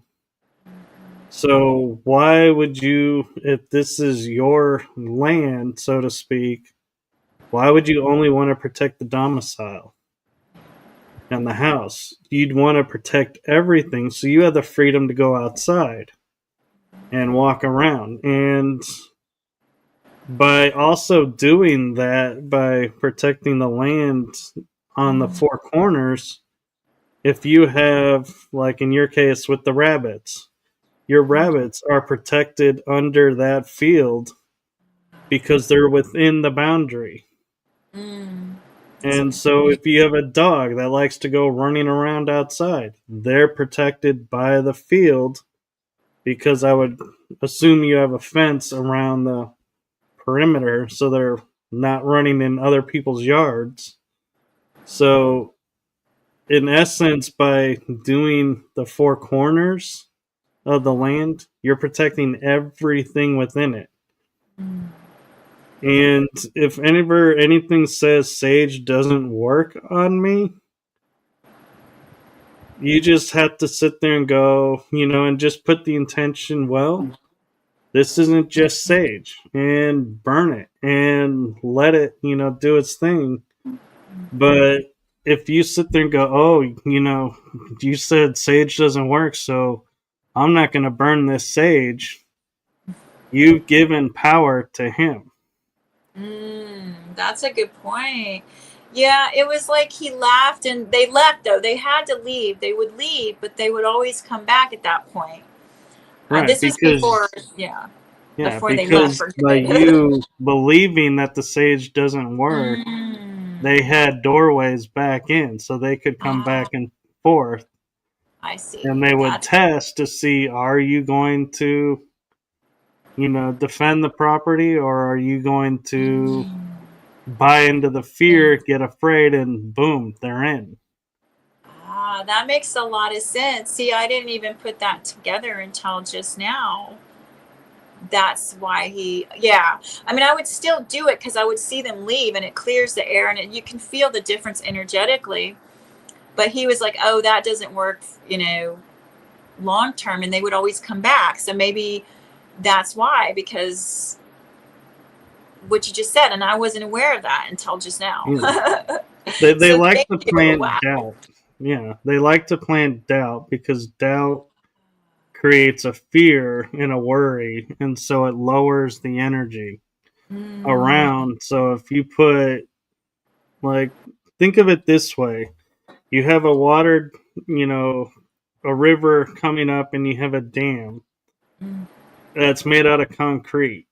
So why would you, if this is your land, so to speak, why would you only want to protect the domicile and the house? You'd want to protect everything so you have the freedom to go outside and walk around. And by also doing that, by protecting the land on the four corners, if you have, like in your case with the rabbits, your rabbits are protected under that field because they're within the boundary. That's a And good so point. if you have a dog that likes to go running around outside, they're protected by the field because I would assume you have a fence around the perimeter so they're not running in other people's yards. So, in essence, by doing the four corners of the land, you're protecting everything within it. And if ever anything says sage doesn't work on me, you just have to sit there and go, and just put the intention, well, this isn't just sage, and burn it and let it, do its thing. But if you sit there and go, oh, you said sage doesn't work, so I'm not going to burn this sage, you've given power to him. That's a good point. Yeah, it was like he laughed and they left though. They had to leave. They would leave, but they would always come back at that point. Right, This was before, because yeah, yeah, before they left because for by good. you believing that the sage doesn't work, they had doorways back in so they could come Ah, back and forth, I see. and they would That's test to see, are you going to, defend the property, or are you going to buy into the fear, get afraid, and boom, they're in. that makes a lot of sense. See, I didn't even put that together until just now. That's why yeah. I mean, I would still do it because I would see them leave and it clears the air and you can feel the difference energetically. But he was like, oh, that doesn't work, long term. And they would always come back. So maybe that's why, because what you just said, and I wasn't aware of that until just now. Yeah. They So like thank to you. plant Wow. doubt. Yeah, they like to plant doubt because doubt creates a fear and a worry, and so it lowers the energy Mm, around. So if you put, like, think of it this way: you have a watered, you know, a river coming up, and you have a dam mm, that's made out of concrete,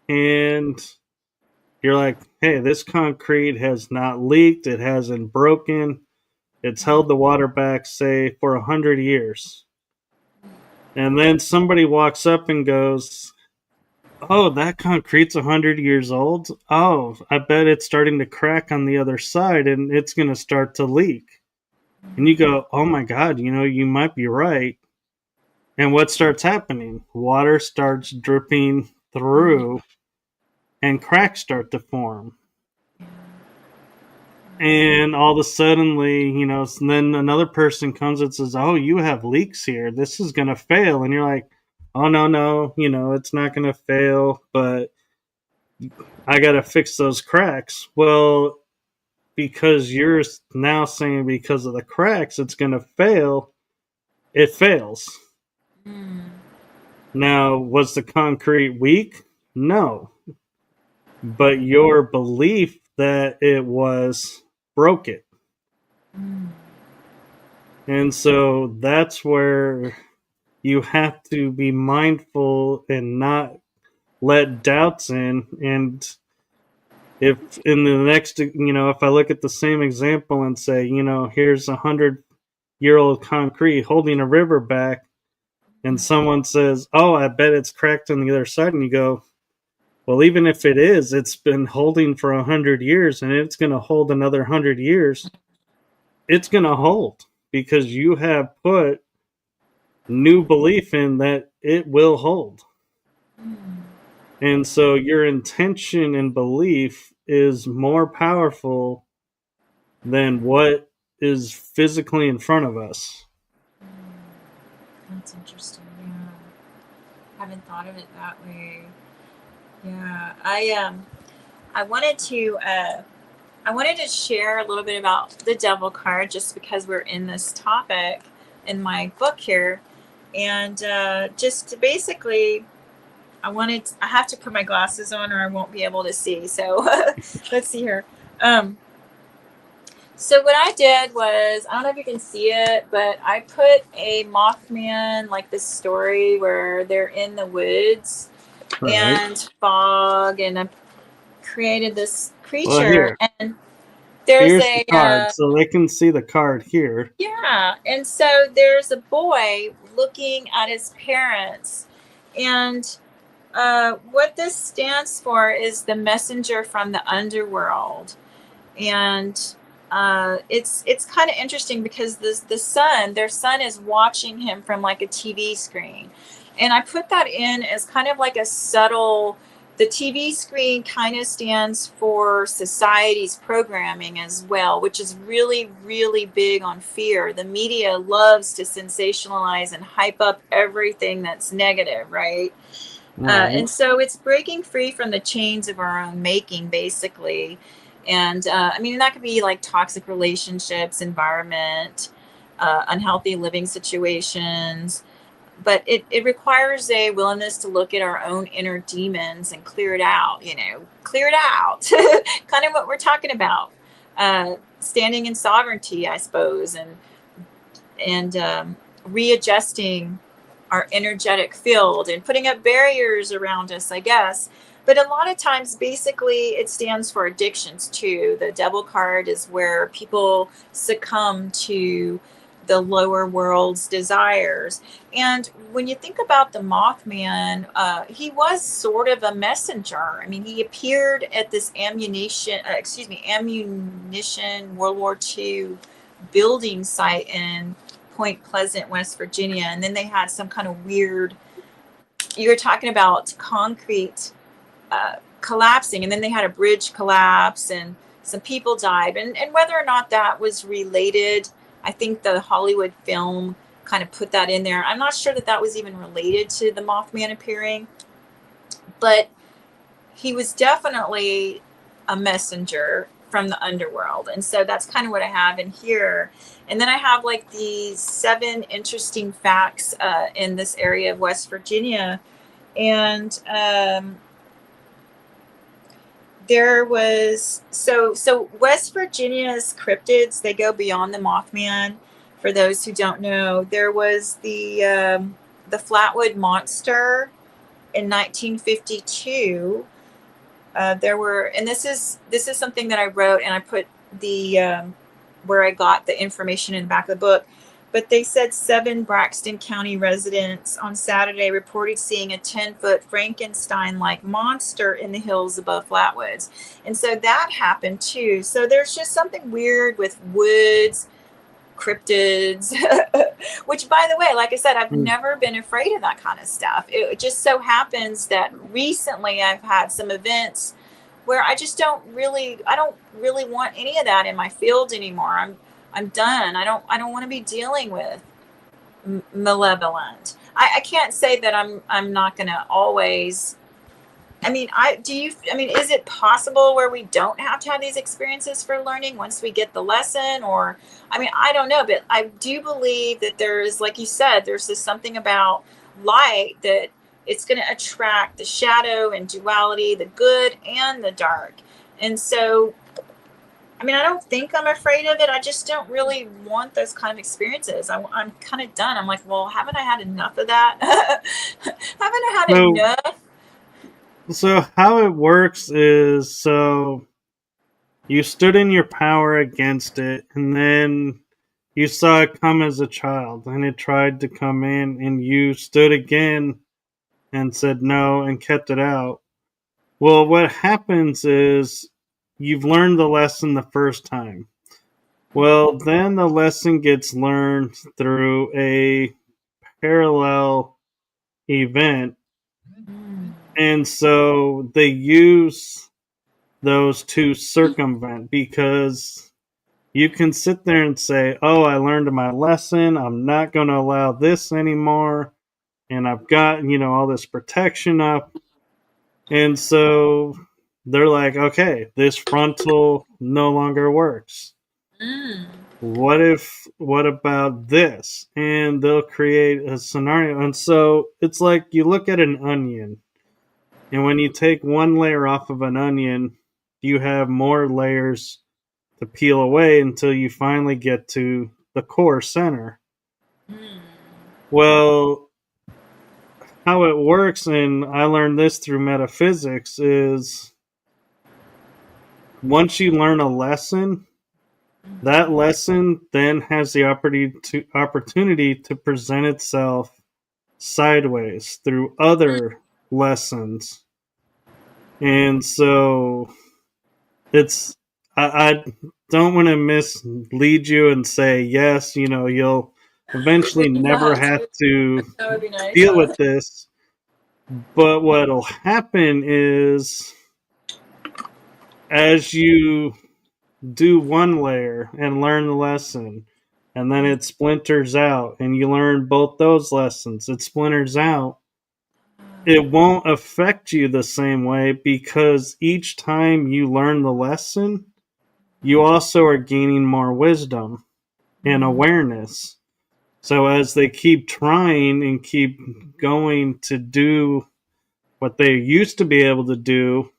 and you're like, hey, this concrete has not leaked, it hasn't broken, it's held the water back, say, for 100 years. And then somebody walks up and goes, oh, that concrete's 100 years old. Oh, I bet it's starting to crack on the other side and it's going to start to leak. And you go, oh my God, you might be right. And what starts happening? Water starts dripping through and cracks start to form. And all of a suddenly, then another person comes and says, oh, you have leaks here. This is going to fail. And you're like, oh, no, no, it's not going to fail, but I got to fix those cracks. Well, because you're now saying because of the cracks, it's going to fail, it fails. mm, Now, was the concrete weak? No. But your belief that it was broke it. mm. And so that's where you have to be mindful and not let doubts in. And if in the next, if I look at the same example and say, here's 100-year-old concrete holding a river back, and someone says, oh, I bet it's cracked on the other side, and you go, well, even if it is, it's been holding for 100 years, and it's going to hold another 100 years. It's going to hold because you have put new belief in that it will hold. And so your intention and belief is more powerful than what is physically in front of us. That's interesting. Yeah. haven't thought of it that way. Yeah, I wanted to share a little bit about the devil card just because we're in this topic in my book here, and just to basically, I have to put my glasses on or I won't be able to see. So let's see here. Um, so what I did was, I don't know if you can see it, but I put a Mothman, like this story where they're in the woods Right. and fog, and I created this Well, creature, here. and there's Here's the a card, so they can see the card here. yeah, and so there's a boy looking at his parents, and what this stands for is the messenger from the underworld. And it's kind of interesting because their son is watching him from like a TV screen, and I put that in as kind of like a subtle. The TV screen kind of stands for society's programming as well, which is really, really big on fear. The media loves to sensationalize and hype up everything that's negative, right? Right. And so it's breaking free from the chains of our own making, basically. And I mean, that could be like toxic relationships, environment, unhealthy living situations. But it requires a willingness to look at our own inner demons and clear it out, clear it out. Kind of what we're talking about. Standing in sovereignty, I suppose, and readjusting our energetic field and putting up barriers around us, I guess. But a lot of times, basically, it stands for addictions too. The devil card is where people succumb to the lower world's desires. And when you think about the Mothman, he was sort of a messenger. I mean, he appeared at this ammunition World War II building site in Point Pleasant, West Virginia. And then they had some kind of weird, you were talking about concrete collapsing, and then they had a bridge collapse and some people died. And whether or not that was related, I think the Hollywood film kind of put that in there. I'm not sure that that was even related to the Mothman appearing, but he was definitely a messenger from the underworld. And so that's kind of what I have in here. And then I have like these 7 interesting facts in this area of West Virginia. And there was, so West Virginia's cryptids, they go beyond the Mothman. For those who don't know, there was the Flatwood Monster in 1952. There were, and this is something that I wrote, and I put the where I got the information in the back of the book. But they said 7 Braxton County residents on Saturday reported seeing a 10-foot Frankenstein-like monster in the hills above Flatwoods, and so that happened too. So there's just something weird with woods, cryptids, which, by the way, like I said, I've never been afraid of that kind of stuff. It just so happens that recently I've had some events where I don't really want any of that in my field anymore. I'm done. I don't want to be dealing with malevolent. I can't say that I'm not going to always. I mean, is it possible where we don't have to have these experiences for learning once we get the lesson? Or, I mean, I don't know, but I do believe that there is, like you said, there's this something about light that it's going to attract the shadow and duality, the good and the dark. And so, I mean, I don't think I'm afraid of it. I just don't really want those kind of experiences. I'm kind of done. I'm like, well, haven't I had enough of that? Haven't I had enough? So how it works is, so you stood in your power against it, and then you saw it come as a child, and it tried to come in, and you stood again and said no and kept it out. Well, what happens is you've learned the lesson the first time. Well, then the lesson gets learned through a parallel event. And so they use those to circumvent, because you can sit there and say, oh, I learned my lesson. I'm not going to allow this anymore. and I've got, all this protection up. And so they're like, okay, this frontal no longer works. Mm. What about this? And they'll create a scenario. And so it's like you look at an onion, and when you take one layer off of an onion, you have more layers to peel away until you finally get to the core center. Mm. Well, how it works, and I learned this through metaphysics, is once you learn a lesson, that lesson then has the opportunity to present itself sideways through other lessons. And so it's, I don't want to mislead you and say, yes, you'll eventually never have to That would be nice. deal with this. But what'll happen is as you do one layer and learn the lesson, and then it splinters out, and you learn both those lessons, it splinters out, it won't affect you the same way because each time you learn the lesson, you also are gaining more wisdom and awareness. So as they keep trying and keep going to do what they used to be able to do,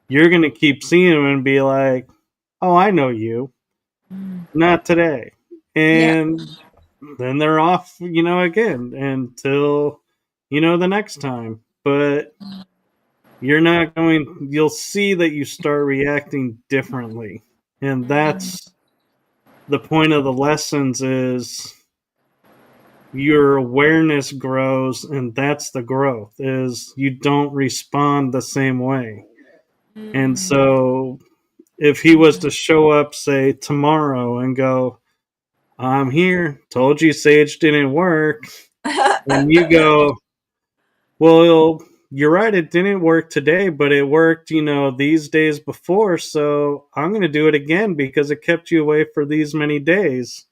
you're going to keep seeing them and be like, oh, I know you. Not today. And then they're off, again until, the next time. But you'll see that you start reacting differently. And that's the point of the lessons is your awareness grows, and that's the growth is you don't respond the same way. And so if he was to show up, say, tomorrow and go, I'm here, told you Sage didn't work, and you go, well, you're right, it didn't work today, but it worked, these days before, so I'm going to do it again because it kept you away for these many days.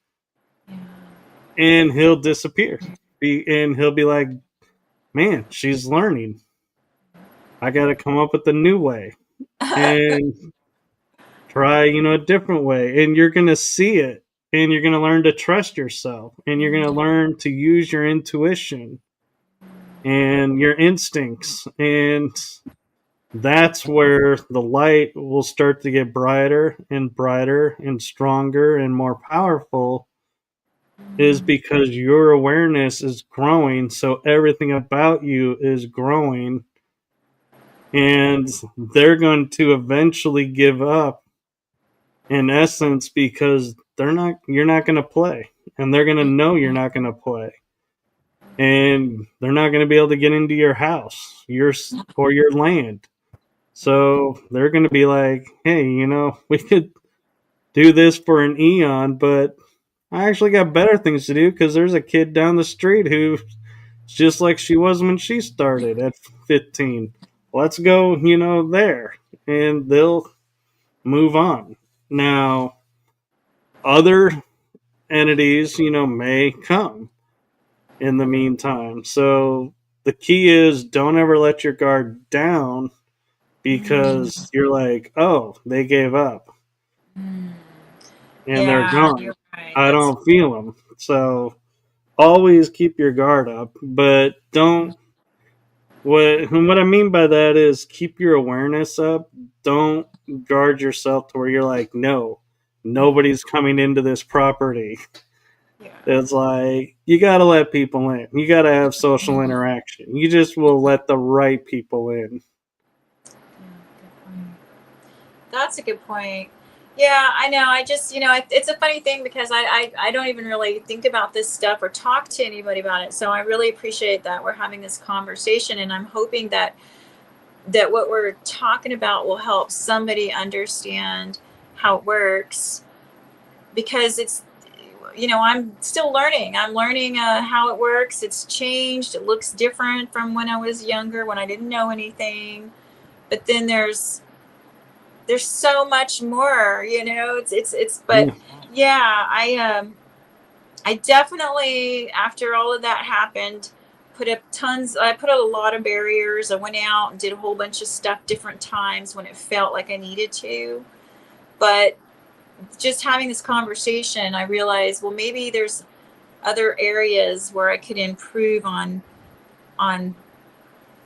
And he'll disappear. And he'll be like, man, she's learning. I got to come up with a new way. And try, a different way. And you're going to see it. And you're going to learn to trust yourself. And you're going to learn to use your intuition and your instincts. And that's where the light will start to get brighter and stronger and more powerful, is because your awareness is growing. So everything about you is growing. And they're going to eventually give up, in essence, because you're not going to play, and they're going to know you're not going to play, and they're not going to be able to get into your house, or your land. So they're going to be like, hey, we could do this for an eon, but I actually got better things to do because there's a kid down the street who's just like she was when she started at 15. Let's go, there. And they'll move on. Now, other entities, may come in the meantime. So the key is don't ever let your guard down because you're like, oh, they gave up and they're gone. You're right. I don't feel them. So always keep your guard up, but don't. What I mean by that is keep your awareness up. Don't guard yourself to where you're like, no, nobody's coming into this property. It's like you got to let people in. You got to have social interaction. You just will let the right people in. That's a good point. Yeah, I know. I just, it's a funny thing because I don't even really think about this stuff or talk to anybody about it. So I really appreciate that we're having this conversation, and I'm hoping that what we're talking about will help somebody understand how it works, because it's, I'm still learning. I'm learning how it works. It's changed. It looks different from when I was younger, when I didn't know anything. But then there's so much more, but yeah, I definitely, after all of that happened, put a lot of barriers. I went out and did a whole bunch of stuff different times when it felt like I needed to. But just having this conversation, I realized, well, maybe there's other areas where I could improve on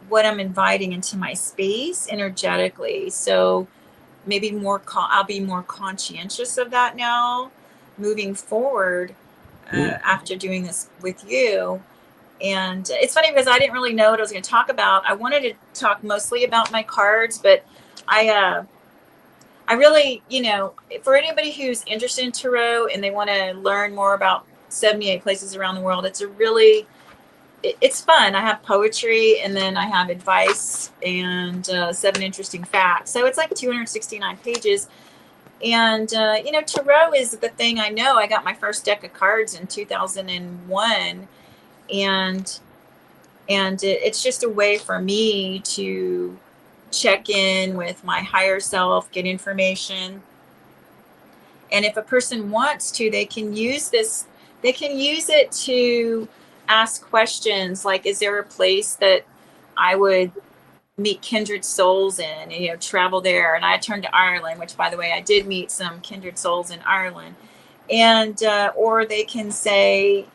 what I'm inviting into my space energetically. So maybe I'll be more conscientious of that now moving forward after doing this with you. And it's funny because I didn't really know what I was going to talk about. I wanted to talk mostly about my cards, but I really, for anybody who's interested in tarot and they want to learn more about 78 places around the world, it's fun. I have poetry, and then I have advice and 7 interesting facts. So it's like 269 pages. And, tarot is the thing I know. I got my first deck of cards in 2001. And it's just a way for me to check in with my higher self, get information. And if a person wants to, they can use it to ask questions like, is there a place that I would meet kindred souls in, and, travel there? And I turned to Ireland, which, by the way, I did meet some kindred souls in Ireland. And, or they can say,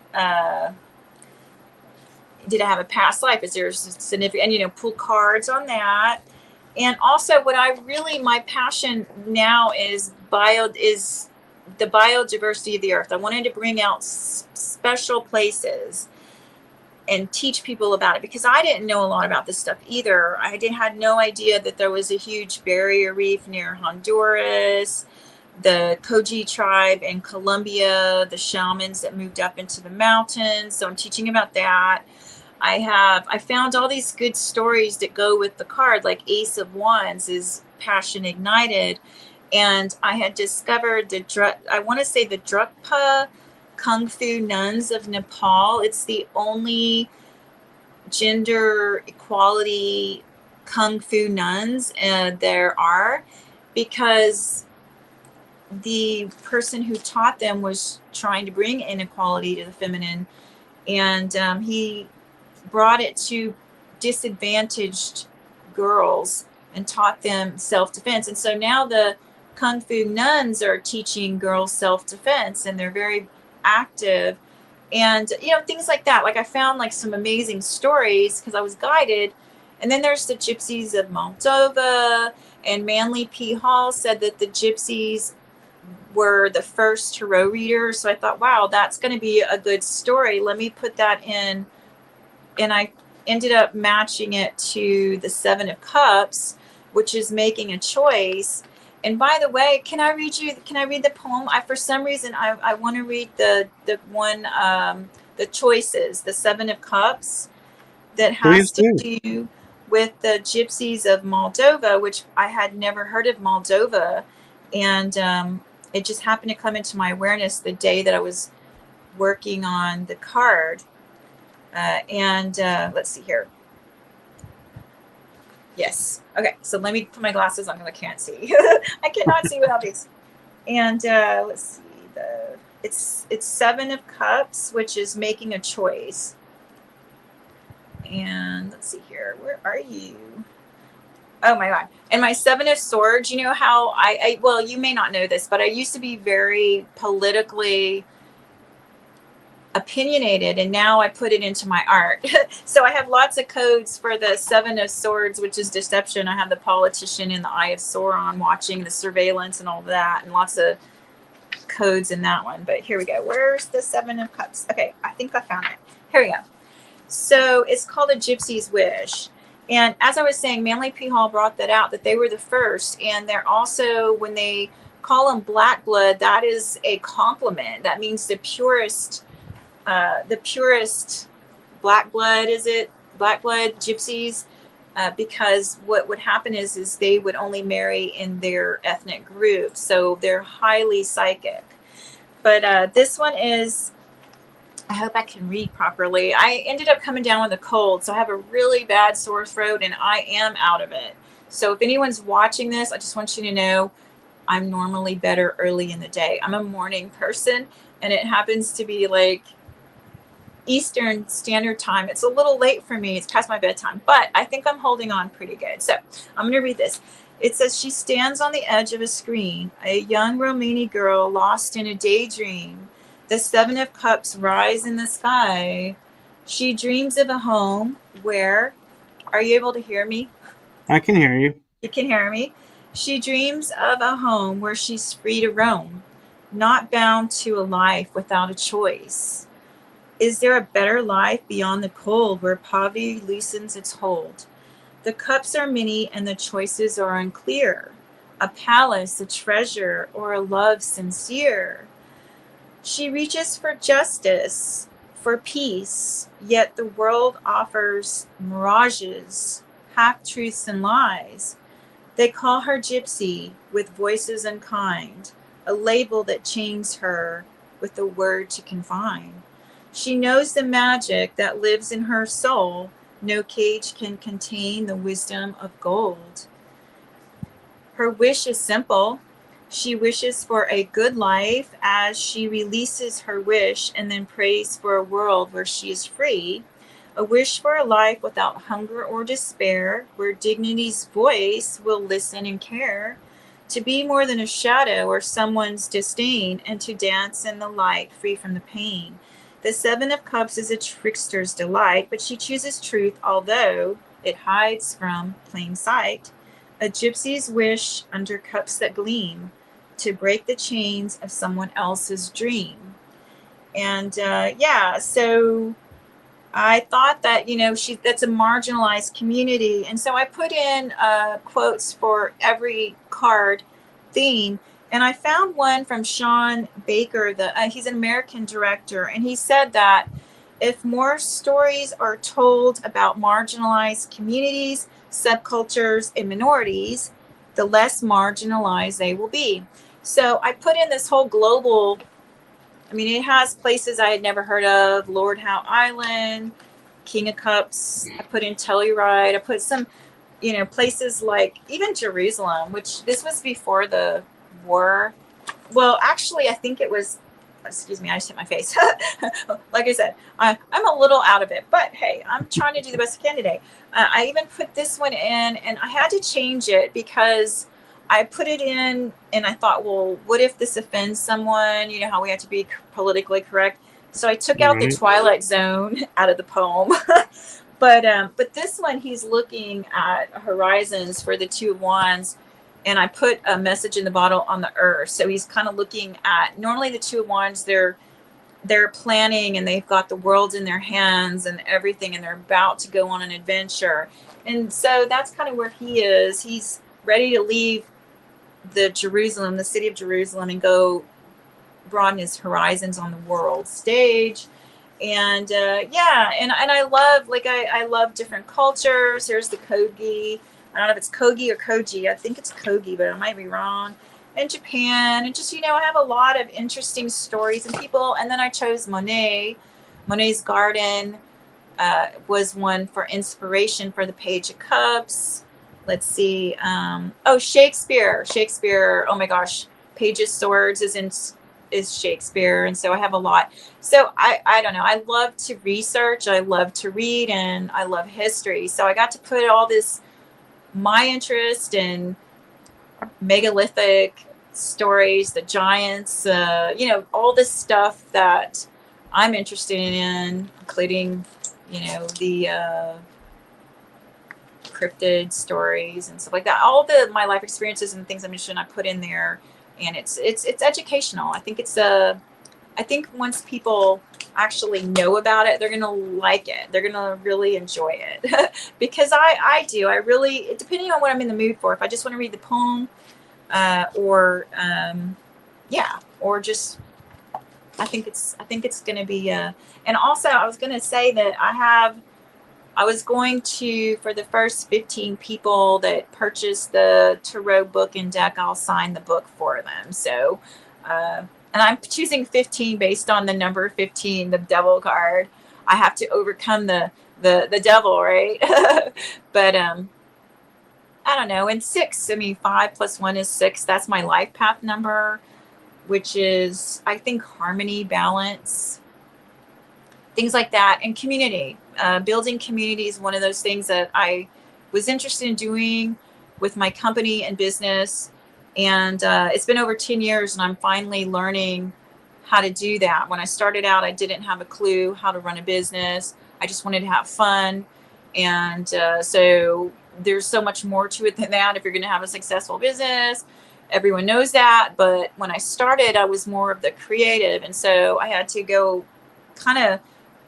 did I have a past life? Is there a significant, and, pull cards on that. And also my passion now is the biodiversity of the earth. I wanted to bring out special places and teach people about it, because I didn't know a lot about this stuff either. I had no idea that there was a huge barrier reef near Honduras, the Koji tribe in Colombia, the shamans that moved up into the mountains. So I'm teaching about that. I found all these good stories that go with the card, like Ace of Wands is passion ignited. And I had discovered the Drukpa Kung Fu nuns of Nepal. It's the only gender equality Kung Fu nuns there are, because the person who taught them was trying to bring inequality to the feminine. And he brought it to disadvantaged girls and taught them self-defense. And so now the Kung Fu nuns are teaching girls self-defense, and they're very active. And, things like that. Like, I found like some amazing stories because I was guided. And then there's the Gypsies of Moldova, and Manly P. Hall said that the Gypsies were the first tarot readers. So I thought, wow, that's going to be a good story. Let me put that in. And I ended up matching it to the 7 of Cups, which is making a choice. And by the way, can I read the poem? For some reason, I want to read the one, the choices, the 7 of Cups, that has to do with the Gypsies of Moldova, which I had never heard of Moldova. And it just happened to come into my awareness the day that I was working on the card. Let's see here. Yes. Okay. So let me put my glasses on because I can't see. I cannot see without these. And let's see. It's 7 of Cups, which is making a choice. And let's see here. Where are you? Oh my God. And my 7 of Swords, you know how well, you may not know this, but I used to be very politically opinionated, and now I put it into my art. So I have lots of codes for the 7 of Swords, which is deception. I have the politician in the Eye of Sauron watching the surveillance and all that, and lots of codes in that one. But here we go. Where's the 7 of Cups? Okay, I think I found it. Here we go. So it's called a Gypsy's Wish. And as I was saying, Manly P. Hall brought that out, that they were the first. And they're also, when they call them black blood, that is a compliment. That means the purest black blood, black blood gypsies, because what would happen is they would only marry in their ethnic group, so they're highly psychic. But this one is, I hope I can read properly. I ended up coming down with a cold, so I have a really bad sore throat, and I am out of it. So if anyone's watching this, I just want you to know I'm normally better early in the day. I'm a morning person, and it happens to be like Eastern Standard Time. It's a little late for me. It's past my bedtime, but I think I'm holding on pretty good. So I'm going to read this. It says, she stands on the edge of a screen, a young Romani girl lost in a daydream. The Seven of Cups rise in the sky. She dreams of a home where, are you able to hear me? I can hear you. You can hear me. She dreams of a home where she's free to roam, not bound to a life without a choice. Is there a better life beyond the cold where poverty loosens its hold? The cups are many and the choices are unclear. A palace, a treasure, or a love sincere? She reaches for justice, for peace, yet the world offers mirages, half-truths and lies. They call her gypsy, with voices unkind, a label that chains her with a word to confine. She knows the magic that lives in her soul. No cage can contain the wisdom of gold. Her wish is simple. She wishes for a good life as she releases her wish and then prays for a world where she is free. A wish for a life without hunger or despair, where dignity's voice will listen and care. To be more than a shadow or someone's disdain, and to dance in the light, free from the pain. The Seven of Cups is a trickster's delight, but she chooses truth, although it hides from plain sight. A gypsy's wish under cups that gleam, to break the chains of someone else's dream. And so I thought that, that's a marginalized community. And so I put in quotes for every card theme. And I found one from Sean Baker. He's an American director. And he said that if more stories are told about marginalized communities, subcultures, and minorities, the less marginalized they will be. So I put in this whole global, it has places I had never heard of, Lord Howe Island, King of Cups. I put in Telluride. I put some, places like even Jerusalem, which this was before the war. Well, actually, I think it was, excuse me, I just hit my face. Like I said, I'm a little out of it, but hey, I'm trying to do the best I can today. I even put this one in, and I had to change it because I put it in and I thought, well, what if this offends someone? You know how we have to be politically correct. So I took out the Twilight Zone out of the poem. But this one, he's looking at horizons for the Two of Wands, and I put a message in the bottle on the earth. So he's kind of looking at, normally the Two of Wands, they're planning and they've got the world in their hands and everything, and they're about to go on an adventure. And so that's kind of where he is. He's ready to leave the city of Jerusalem, and go broaden his horizons on the world stage. And and I love, I love different cultures. There's the Kogi. I don't know if it's Kogi or Koji. I think it's Kogi, but I might be wrong. And Japan, and just, I have a lot of interesting stories and people. And then I chose Monet. Monet's Garden was one for inspiration for the Page of Cups. Let's see. Shakespeare. Oh my gosh. Page of Swords is Shakespeare. And so I have a lot. So I don't know. I love to research. I love to read, and I love history. So I got to put all this, my interest in megalithic stories, the giants, all this stuff that I'm interested in, including, the cryptid stories and stuff like that. All my life experiences and things I'm interested in, I put in there, and it's educational. I think once people actually know about it, they're gonna like it. They're gonna really enjoy it because I do. I really, depending on what I'm in the mood for. If I just want to read the poem, or just, I think it's gonna be. And also, I was gonna say that I was going to, for the first 15 people that purchase the tarot book and deck, I'll sign the book for them. So, and I'm choosing 15 based on the number 15, the devil card. I have to overcome the devil, right? But I don't know. And 6, 5 plus 1 is 6. That's my life path number, which is, I think, harmony, balance. things like that. And community, building community is one of those things that I was interested in doing with my company and business. And it's been over 10 years and I'm finally learning how to do that. When I started out, I didn't have a clue how to run a business. I just wanted to have fun. And so there's so much more to it than that. If you're going to have a successful business, everyone knows that. But when I started, I was more of the creative. And so I had to go kind of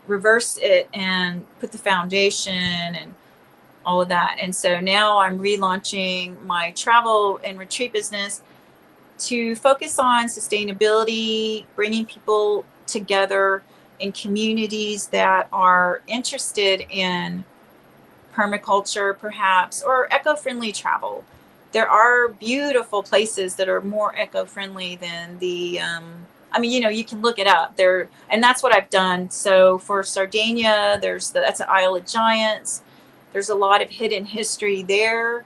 reverse it and put the foundation and all of that. And so now I'm relaunching my travel and retreat business to focus on sustainability, bringing people together in communities that are interested in permaculture, perhaps, or eco-friendly travel. There are beautiful places that are more eco-friendly than the I mean, you can look it up there, and that's what I've done. So for Sardinia, that's the Isle of Giants. There's a lot of hidden history there.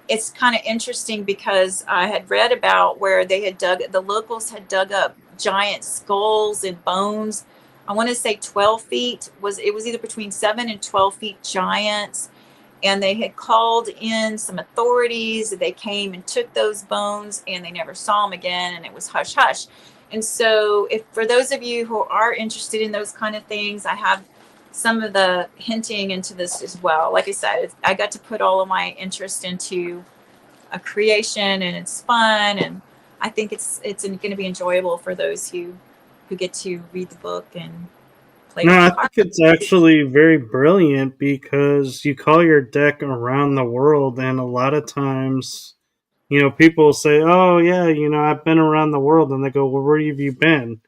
It's kind of interesting because I had read about where the locals had dug up giant skulls and bones. I want to say 12 feet it was either between 7 and 12 feet giants. And they had called in some authorities. They came and took those bones and they never saw them again. And it was hush hush. And so if for those of you who are interested in those kind of things, I have some of the hinting into this as well. Like I said, I got to put all of my interest into a creation, and it's fun, and I think it's going to be enjoyable for those who get to read the book and play No, with the I cards. think it's actually very brilliant because you call your deck around the world, and a lot of times, people say, "Oh, yeah, I've been around the world," and they go, "Well, where have you been?"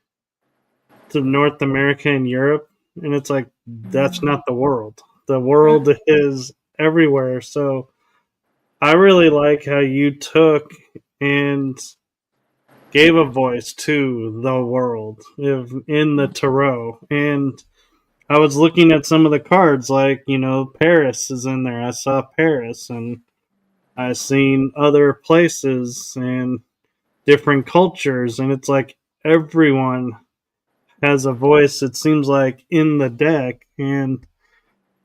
To North America and Europe, and it's like that's not the world. The world is everywhere. So I really like how you took and gave a voice to the world in the tarot. And I was looking at some of the cards, like, Paris is in there. I saw Paris, and I seen other places and different cultures, and it's like everyone has a voice, it seems like, in the deck. And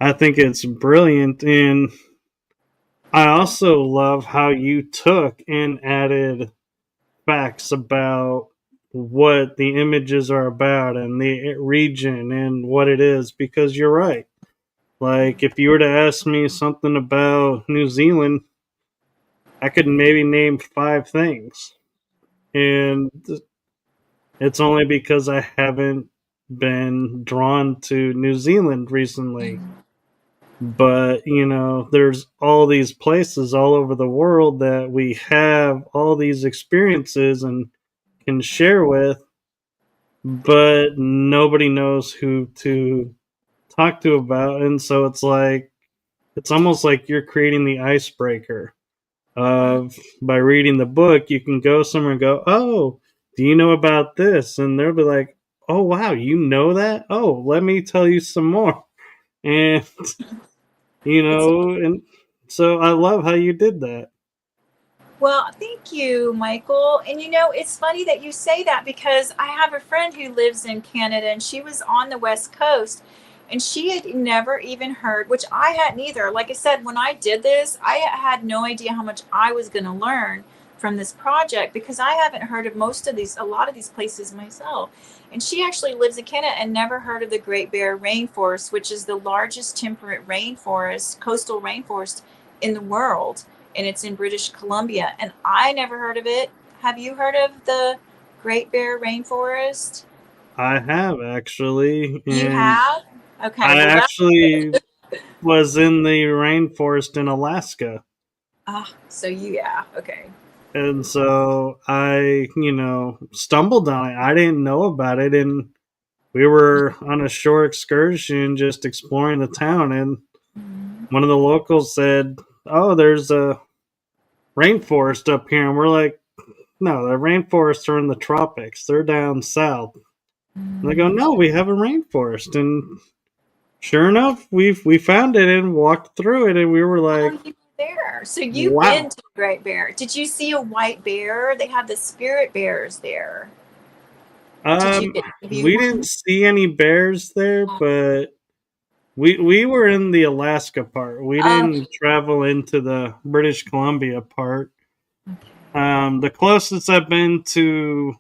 I think it's brilliant. And I also love how you took and added facts about what the images are about and the region and what it is, because you're right. Like, if you were to ask me something about New Zealand, I could maybe name 5 things. And it's only because I haven't been drawn to New Zealand recently. But, there's all these places all over the world that we have all these experiences and can share with, but nobody knows who to talk to about. And so it's almost like you're creating the icebreaker of, by reading the book, you can go somewhere and go, "Oh, do you know about this?" And they'll be like, "Oh, wow, you know that? Oh, let me tell you some more." And, It's and so I love how you did that. Well, thank you, Michael. And it's funny that you say that because I have a friend who lives in Canada and she was on the West Coast and she had never even heard, which I hadn't either. Like I said, when I did this, I had no idea how much I was going to learn from this project because I haven't heard of a lot of these places myself. And she actually lives in Canada and never heard of the Great Bear Rainforest, which is the largest temperate rainforest, coastal rainforest in the world, and it's in British Columbia. And I never heard of it. Have you heard of the Great Bear Rainforest? I have, actually. You And have? Okay, I well, actually was in the rainforest in Alaska. so yeah, okay. And so I, stumbled on it. I didn't know about it. And we were on a shore excursion just exploring the town. And Mhm. one of the locals said, "Oh, there's a rainforest up here." And we're like, "No, the rainforests are in the tropics. They're down south." And they go, Mhm. "No, we have a rainforest." And sure enough, we found it and walked through it. And we were Oh, like, you were there. So you've been "Wow." to Great Bear. Did you see a white bear? They have the spirit bears there. Did you Um, get to view we didn't one? see any bears there, but we were in the Alaska part. We Oh, didn't travel into the British Columbia part. okay. The closest I've been to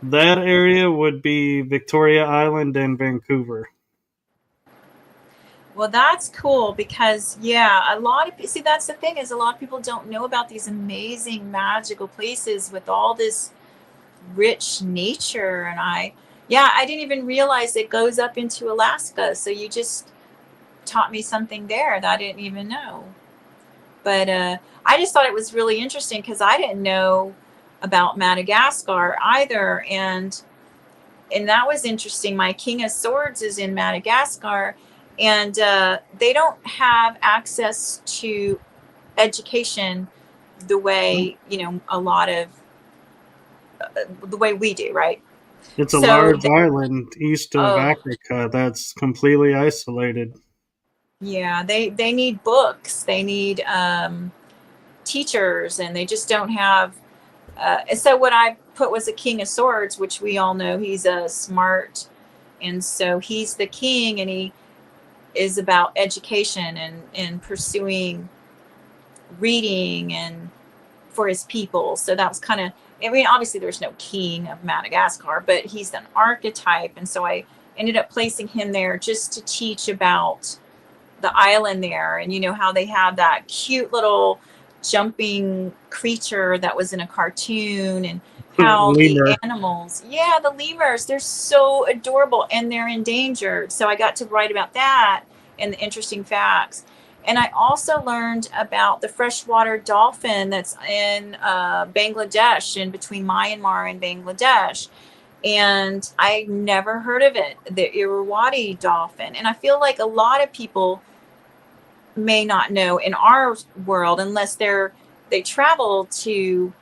that area would be Victoria Island and Vancouver. Well, that's cool because yeah, a lot of see that's the thing is a lot of people don't know about these amazing magical places with all this rich nature and I didn't even realize it goes up into Alaska. So you just taught me something there that I didn't even know. But I just thought it was really interesting because I didn't know about Madagascar either, and that was interesting. My King of Swords is in Madagascar, and they don't have access to education the way a lot of the way we do, right? It's a So, large island east of oh Africa that's completely isolated. yeah, they need books, they need teachers, and they just don't have. And so what I put was a King of Swords, which we all know he's a smart, and so he's the king, and he is about education and pursuing reading and for his people. So that was kind of, I mean, obviously there's no king of Madagascar, but he's an archetype. And so I ended up placing him there just to teach about the island there. And you know how they have that cute little jumping creature that was in a cartoon, and how the Lemur. animals, yeah, the lemurs, they're so adorable and they're endangered. So I got to write about that and the interesting facts. And I also learned about the freshwater dolphin that's in Bangladesh, in between Myanmar and Bangladesh. And I never heard of it, the Irrawaddy dolphin. And I feel like a lot of people may not know in our world unless they travel to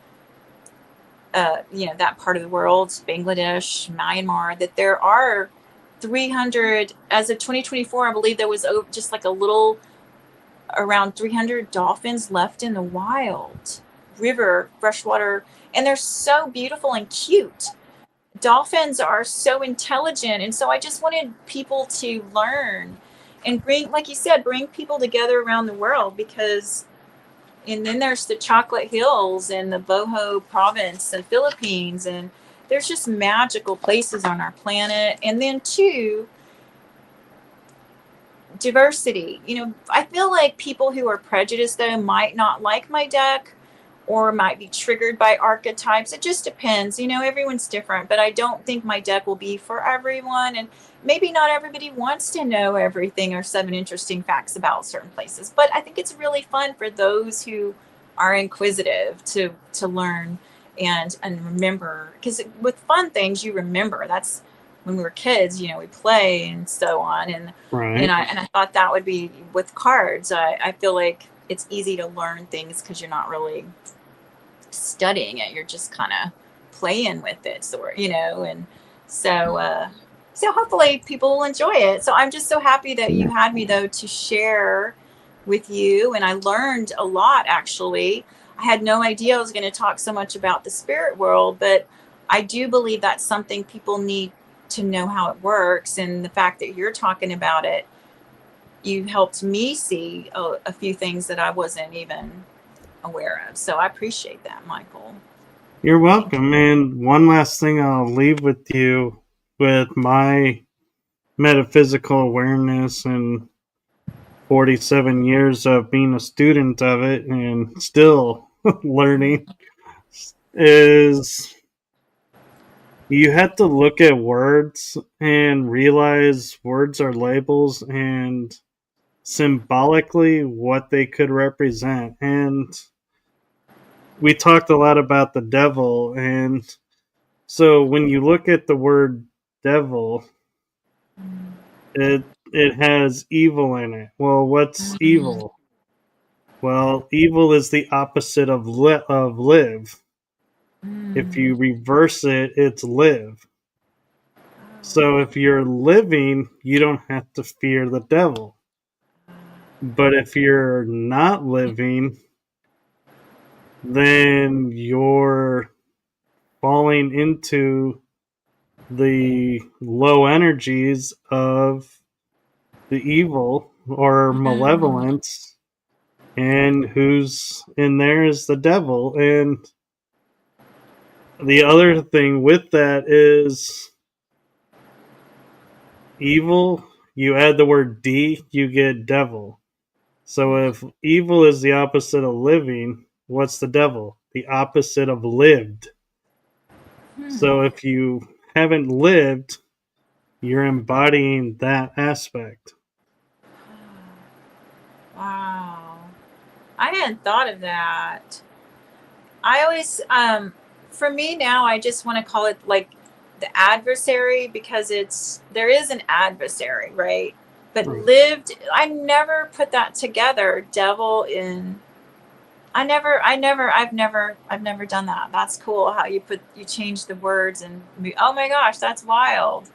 that part of the world, Bangladesh, Myanmar, that there are 300 as of 2024. I believe there was just like a little around 300 dolphins left in the wild river freshwater, and they're so beautiful and cute. Dolphins are so intelligent, and so I just wanted people to learn and bring, like you said, bring people together around the world. Because and then there's the chocolate hills and the Boho province and Philippines, and there's just magical places on our planet. And then too, diversity. I feel like people who are prejudiced though might not like my deck or might be triggered by archetypes. It just depends. Everyone's different, but I don't think my deck will be for everyone. And maybe not everybody wants to know everything or 7 interesting facts about certain places. But I think it's really fun for those who are inquisitive to learn and remember. Because with fun things, you remember. That's when we were kids. We play and so on. And Right. I thought that would be with cards. I feel like it's easy to learn things because you're not really studying it, you're just kind of playing with it, and so hopefully people will enjoy it. So I'm just so happy that you had me though to share with you, and I learned a lot. Actually, I had no idea I was going to talk so much about the spirit world, but I do believe that's something people need to know how it works. And the fact that you're talking about it, you helped me see a few things that I wasn't even aware of. So I appreciate that, Michael. You're Thank you. welcome. And one last thing I'll leave with you with my metaphysical awareness and 47 years of being a student of it and still learning is you have to look at words and realize words are labels and symbolically what they could represent. And we talked a lot about the devil. And so when you look at the word devil, it has evil in it. Well, what's Mm, evil? Well, evil is the opposite of live. If mm. you reverse it, it's live. So if you're living, you don't have to fear the devil. But if you're not living, then you're falling into the low energies of the evil or Mm. malevolence, and who's in there is the devil. And the other thing with that is evil, you add the word D, you get devil. So if evil is the opposite of living, what's the devil? The opposite of lived. Hmm. So if you haven't lived, you're embodying that aspect. Wow. I hadn't thought of that. I always, for me now, I just want to call it like the adversary because there is an adversary, right? But Right. lived, I never put that together. Devil in, I've never done that. That's cool how you change the words and, oh my gosh, that's wild.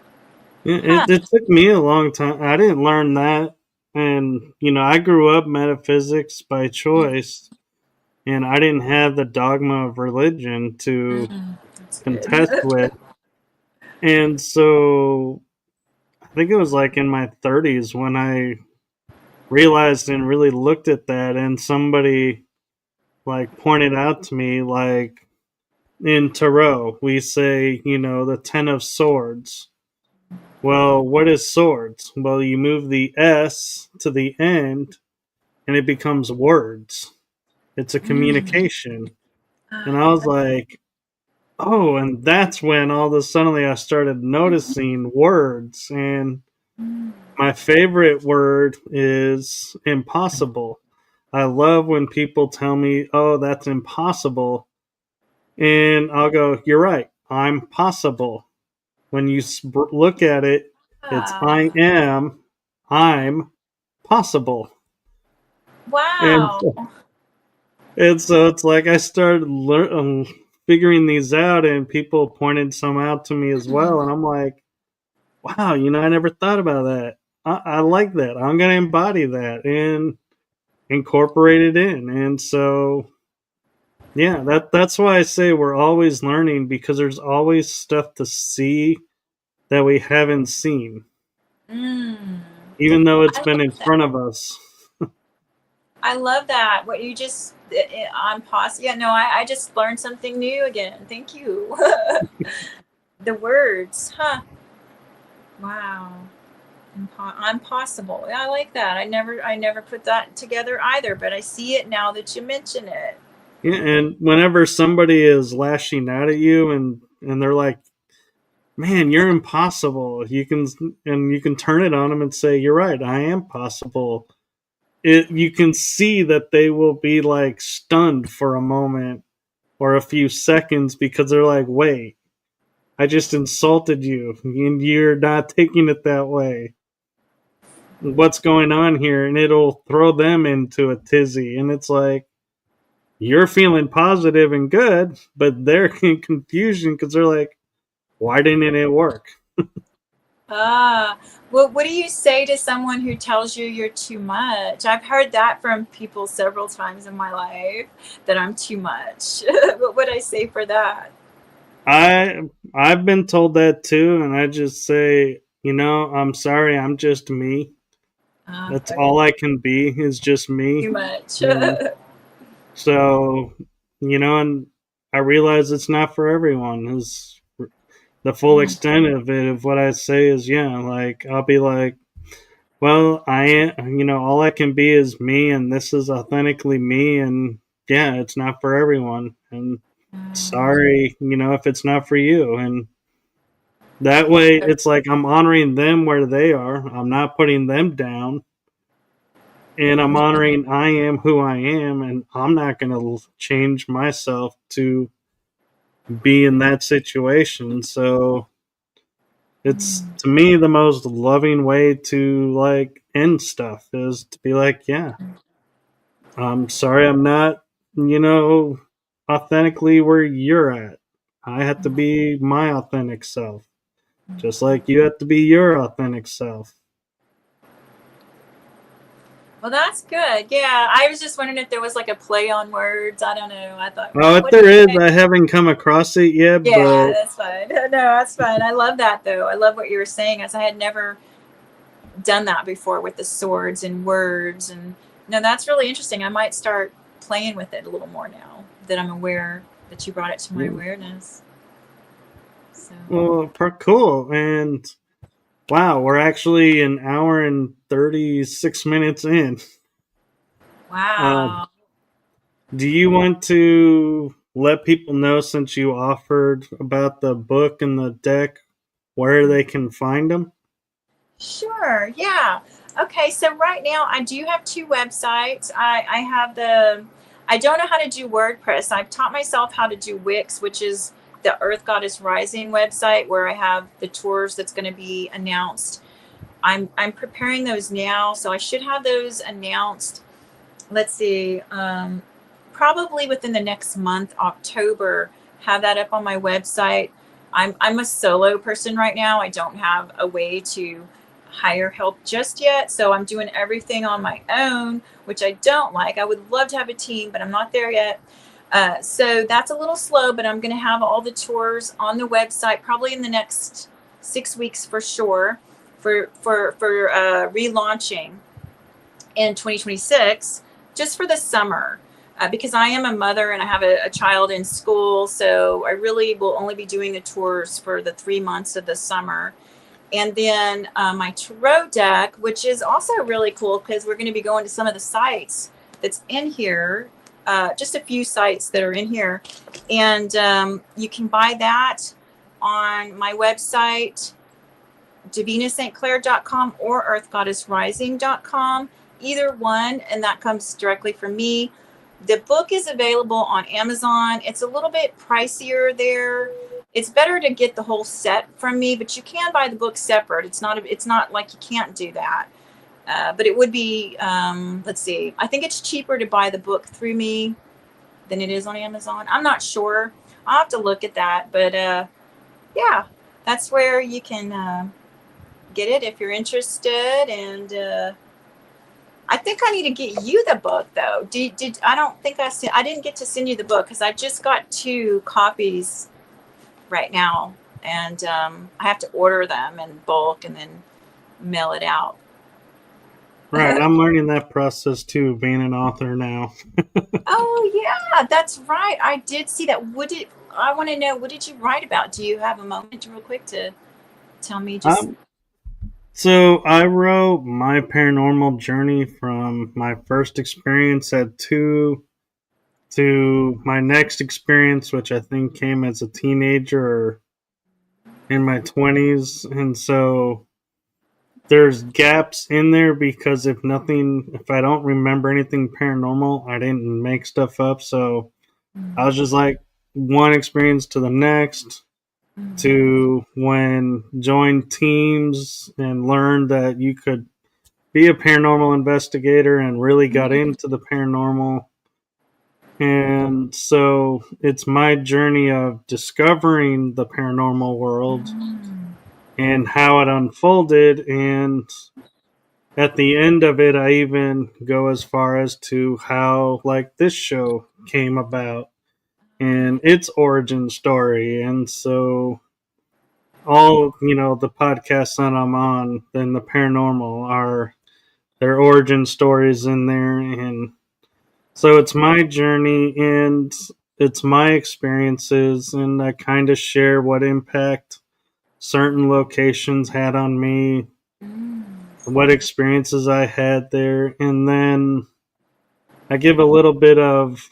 Huh. It took me a long time. I didn't learn that. And, I grew up metaphysics by choice, and I didn't have the dogma of religion to That's good. contest with. And so I think it was like in my 30s when I realized and really looked at that, and somebody like pointed out to me, like in tarot we say, the 10 of swords. Well, what is swords? Well, you move the S to the end and it becomes words. It's a Mm. communication. And I was like, oh, and that's when all of a sudden I started noticing words. And Mm. my favorite word is impossible. I love when people tell me, oh, that's impossible. And I'll go, you're right, I'm possible. When you look at it, it's Ah, I'm possible. And wow. so it's like I started figuring these out, and people pointed some out to me as Mm. well. And I'm like, wow, I never thought about that. I like that. I'm going to embody that and incorporate it in. And so, yeah, that's why I say we're always learning, because there's always stuff to see that we haven't seen, Mm. even though it's I been in love that. front of us. I love that. What you just on pause. Yeah, no, I just learned something new again. Thank you. The words, huh? Wow. Impossible. Yeah, I like that. I never put that together either, but I see it now that you mention it. Yeah, and whenever somebody is lashing out at you, and they're like, "Man, you're impossible," you can turn it on them and say, "You're right. I am possible." You can see that they will be like stunned for a moment or a few seconds, because they're like, "Wait, I just insulted you, and you're not taking it that way. What's going on here?" And it'll throw them into a tizzy, and it's like, you're feeling positive and good, but they're in confusion because they're like, why didn't it work? Ah, well, what do you say to someone who tells you you're too much? I've heard that from people several times in my life that I'm too much. What would I say for that? I've been told that too, and I just say, I'm sorry, I'm just me. That's Okay, all I can be, is just me. too much. And so, and I realize it's not for everyone. Is the full Mm. extent of it, of what I say is, yeah, like I'll be like, well, I am, all I can be is me, and this is authentically me, and yeah, it's not for everyone, and sorry, if it's not for you. And that way, it's like I'm honoring them where they are. I'm not putting them down, and I'm honoring I am who I am, and I'm not going to change myself to be in that situation. So it's, Mm. to me, the most loving way to like end stuff is to be like, yeah, I'm sorry, I'm not, you know, authentically where you're at. I have to be my authentic self, just like you have to be your authentic self. Well, that's good. Yeah, I was just wondering if there was like a play on words. I don't know. I thought, Oh, if what do there you is, say? I haven't come across it yet, Yeah, but that's fine. No, that's fine. I love that though. I love what you were saying, as I had never done that before with the swords and words. And no, that's really interesting. I might start playing with it a little more now that I'm aware that you brought it to my awareness. So, well, cool. And wow, we're actually an hour and 36 minutes in. Um, wow. do you want to let people know, since you offered, about the book and the deck, where they can find them? Sure. Yeah. Okay. So right now I do have two websites. I have I don't know how to do WordPress. I've taught myself how to do Wix, which is the Earth Goddess Rising website where I have the tours that's going to be announced. I'm preparing those now, so I should have those announced. Let's see, probably within the next month, October, have that up on my website. I'm a solo person right now. I don't have a way to hire help just yet, so I'm doing everything on my own, which I don't like. I would love to have a team, but I'm not there yet. So that's a little slow, but I'm going to have all the tours on the website probably in the next 6 weeks for sure, for relaunching in 2026, just for the summer. Because I am a mother and I have a child in school, so I really will only be doing the tours for the 3 months of the summer. And then my tarot deck, which is also really cool because we're going to be going to some of the sites that's in here, just a few sites that are in here. And you can buy that on my website, DevinaSt or EarthGoddessRising.com, either one, and that comes directly from me. The book is available on Amazon. It's a little bit pricier there. It's better to get the whole set from me, but you can buy the book separate. It's not like you can't do that. But it would be, let's see, I think it's cheaper to buy the book through me than it is on Amazon. I'm not sure. I'll have to look at that. But yeah, that's where you can get it if you're interested. And I think I need to get you the book though. Did I don't think I didn't get to send you the book because I just got 2 copies right now, and I have to order them in bulk and then mail it out. Right, I'm learning that process too, being an author now. Oh yeah, that's right. I did see that. I want to know, what did you write about? Do you have a moment real quick to tell me just? Um, so I wrote my paranormal journey from my first experience at 2 to my next experience, which I think came as a teenager or in my 20s. And so there's gaps in there because if I don't remember anything paranormal, I didn't make stuff up. So I was just like one experience to the next, to when joined teams and learned that you could be a paranormal investigator and really got into the paranormal. And so it's my journey of discovering the paranormal world and how it unfolded. And at the end of it, I even go as far as to how, like, this show came about and its origin story. And so all, the podcasts that I'm on and the paranormal are their origin stories in there. And so it's my journey and it's my experiences, and I kind of share what impact certain locations had on me, what experiences I had there, and then I give a little bit of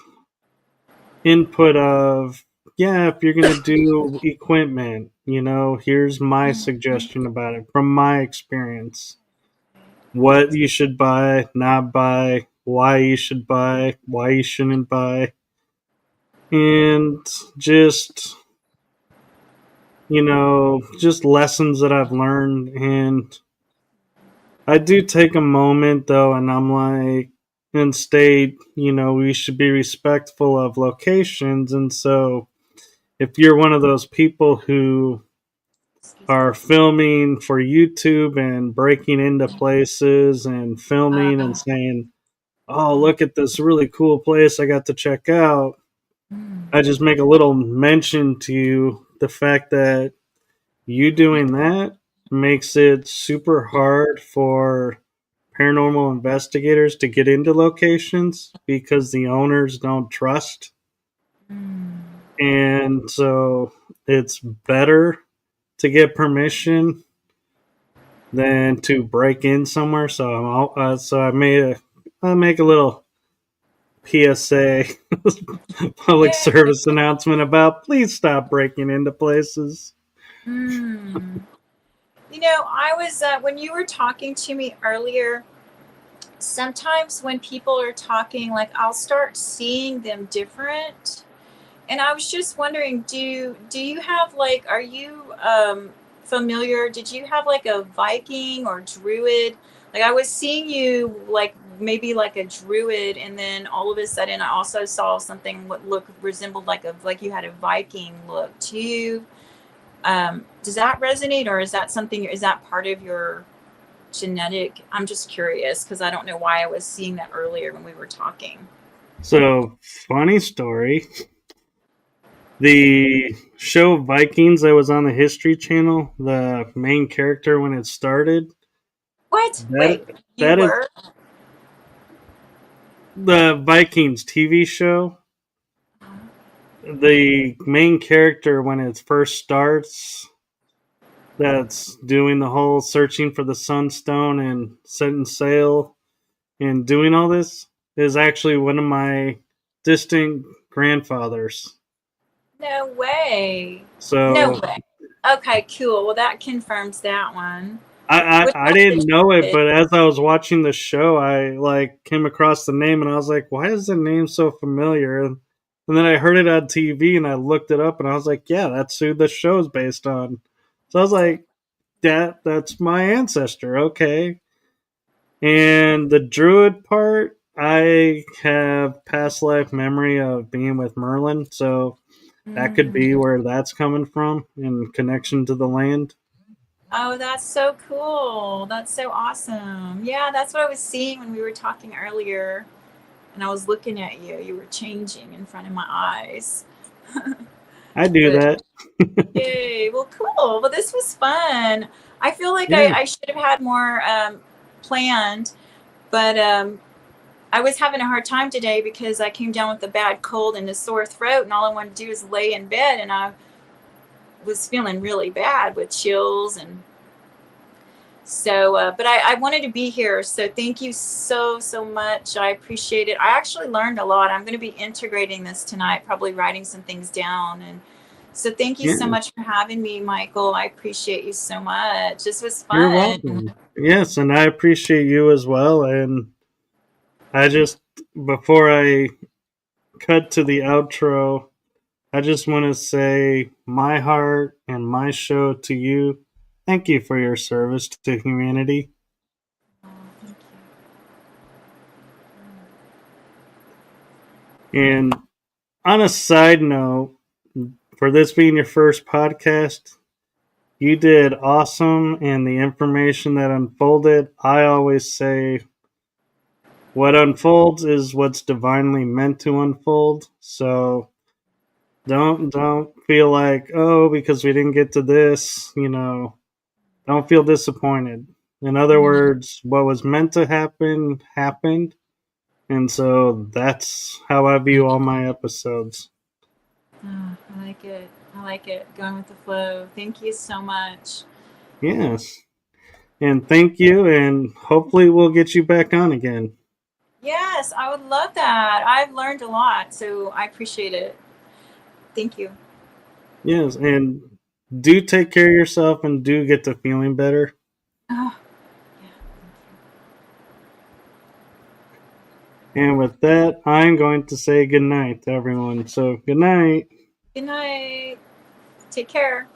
input of, yeah, if you're going to do equipment, here's my suggestion about it from my experience. What you should buy, not buy, why you should buy, why you shouldn't buy, and just, just lessons that I've learned. And I do take a moment though, and I'm like, and state, we should be respectful of locations. And so if you're one of those people who are filming for YouTube and breaking into places and filming and saying, "Oh, look at this really cool place I got to check out." I just make a little mention to you the fact that you doing that makes it super hard for paranormal investigators to get into locations because the owners don't trust. And so it's better to get permission than to break in somewhere. So I make a little PSA, public Yeah. service announcement about please stop breaking into places. You know, I was when you were talking to me earlier. Sometimes when people are talking, like I'll start seeing them different. And I was just wondering, do you have like, are you familiar? Did you have like a Viking or Druid? Like I was seeing you like maybe like a Druid, and then all of a sudden I also saw something what looked resembled like you had a Viking look to you. Does that resonate, or is that something? Is that part of your genetic? I'm just curious because I don't know why I was seeing that earlier when we were talking. So, funny story. The show Vikings that was on the History Channel, the main character when it started, What? that Wait, you that is were? the Vikings TV show. The main character when it first starts, that's doing the whole searching for the sunstone and setting sail and doing all this, is actually one of my distant grandfathers. No way. No So way. Okay, cool. Well, that confirms that one. Which I one didn't did know it, you? but as I was watching the show, I like came across the name and I was like, "Why is the name so familiar?" And then I heard it on TV and I looked it up and I was like, "Yeah, that's who the show's based on." So I was like, that's my ancestor." Okay. And the druid part, I have past life memory of being with Merlin, so that could be Mm. where that's coming from in connection to the land. Oh, that's so cool. That's so awesome. Yeah, that's what I was seeing when we were talking earlier. And I was looking at you. You were changing in front of my eyes. I do But that. yay. Well, cool. Well, this was fun. I feel like Yeah. I should have had more planned, but I was having a hard time today because I came down with a bad cold and a sore throat, and all I wanted to do is lay in bed, and I was feeling really bad with chills. And so but I wanted to be here, so thank you so much. I appreciate it. I actually learned a lot. I'm going to be integrating this tonight, probably writing some things down. And so thank you so Yeah. much for having me, Michael. I appreciate you so much. This was You're fun. welcome. Yes, and I appreciate you as well. And I just, before I cut to the outro, I just want to say my heart and my show to you. Thank you for your service to humanity. Oh, thank And on a side note, for this being your first podcast, you did awesome. And the information that unfolded, I always say what unfolds is what's divinely meant to unfold. So don't feel like, oh, because we didn't get to this, don't feel disappointed. In other you. words, what was meant to happen happened. And so that's how I view all my episodes. Oh, I like it. I like it. Going with the flow. Thank you so much. Yes. And thank you. And hopefully we'll get you back on again. Yes, I would love that. I've learned a lot, so I appreciate it. Thank you. Yes. And do take care of yourself and do get to feeling better. Oh, yeah. And with that, I'm going to say good night to everyone. So good night. Good night. Take care.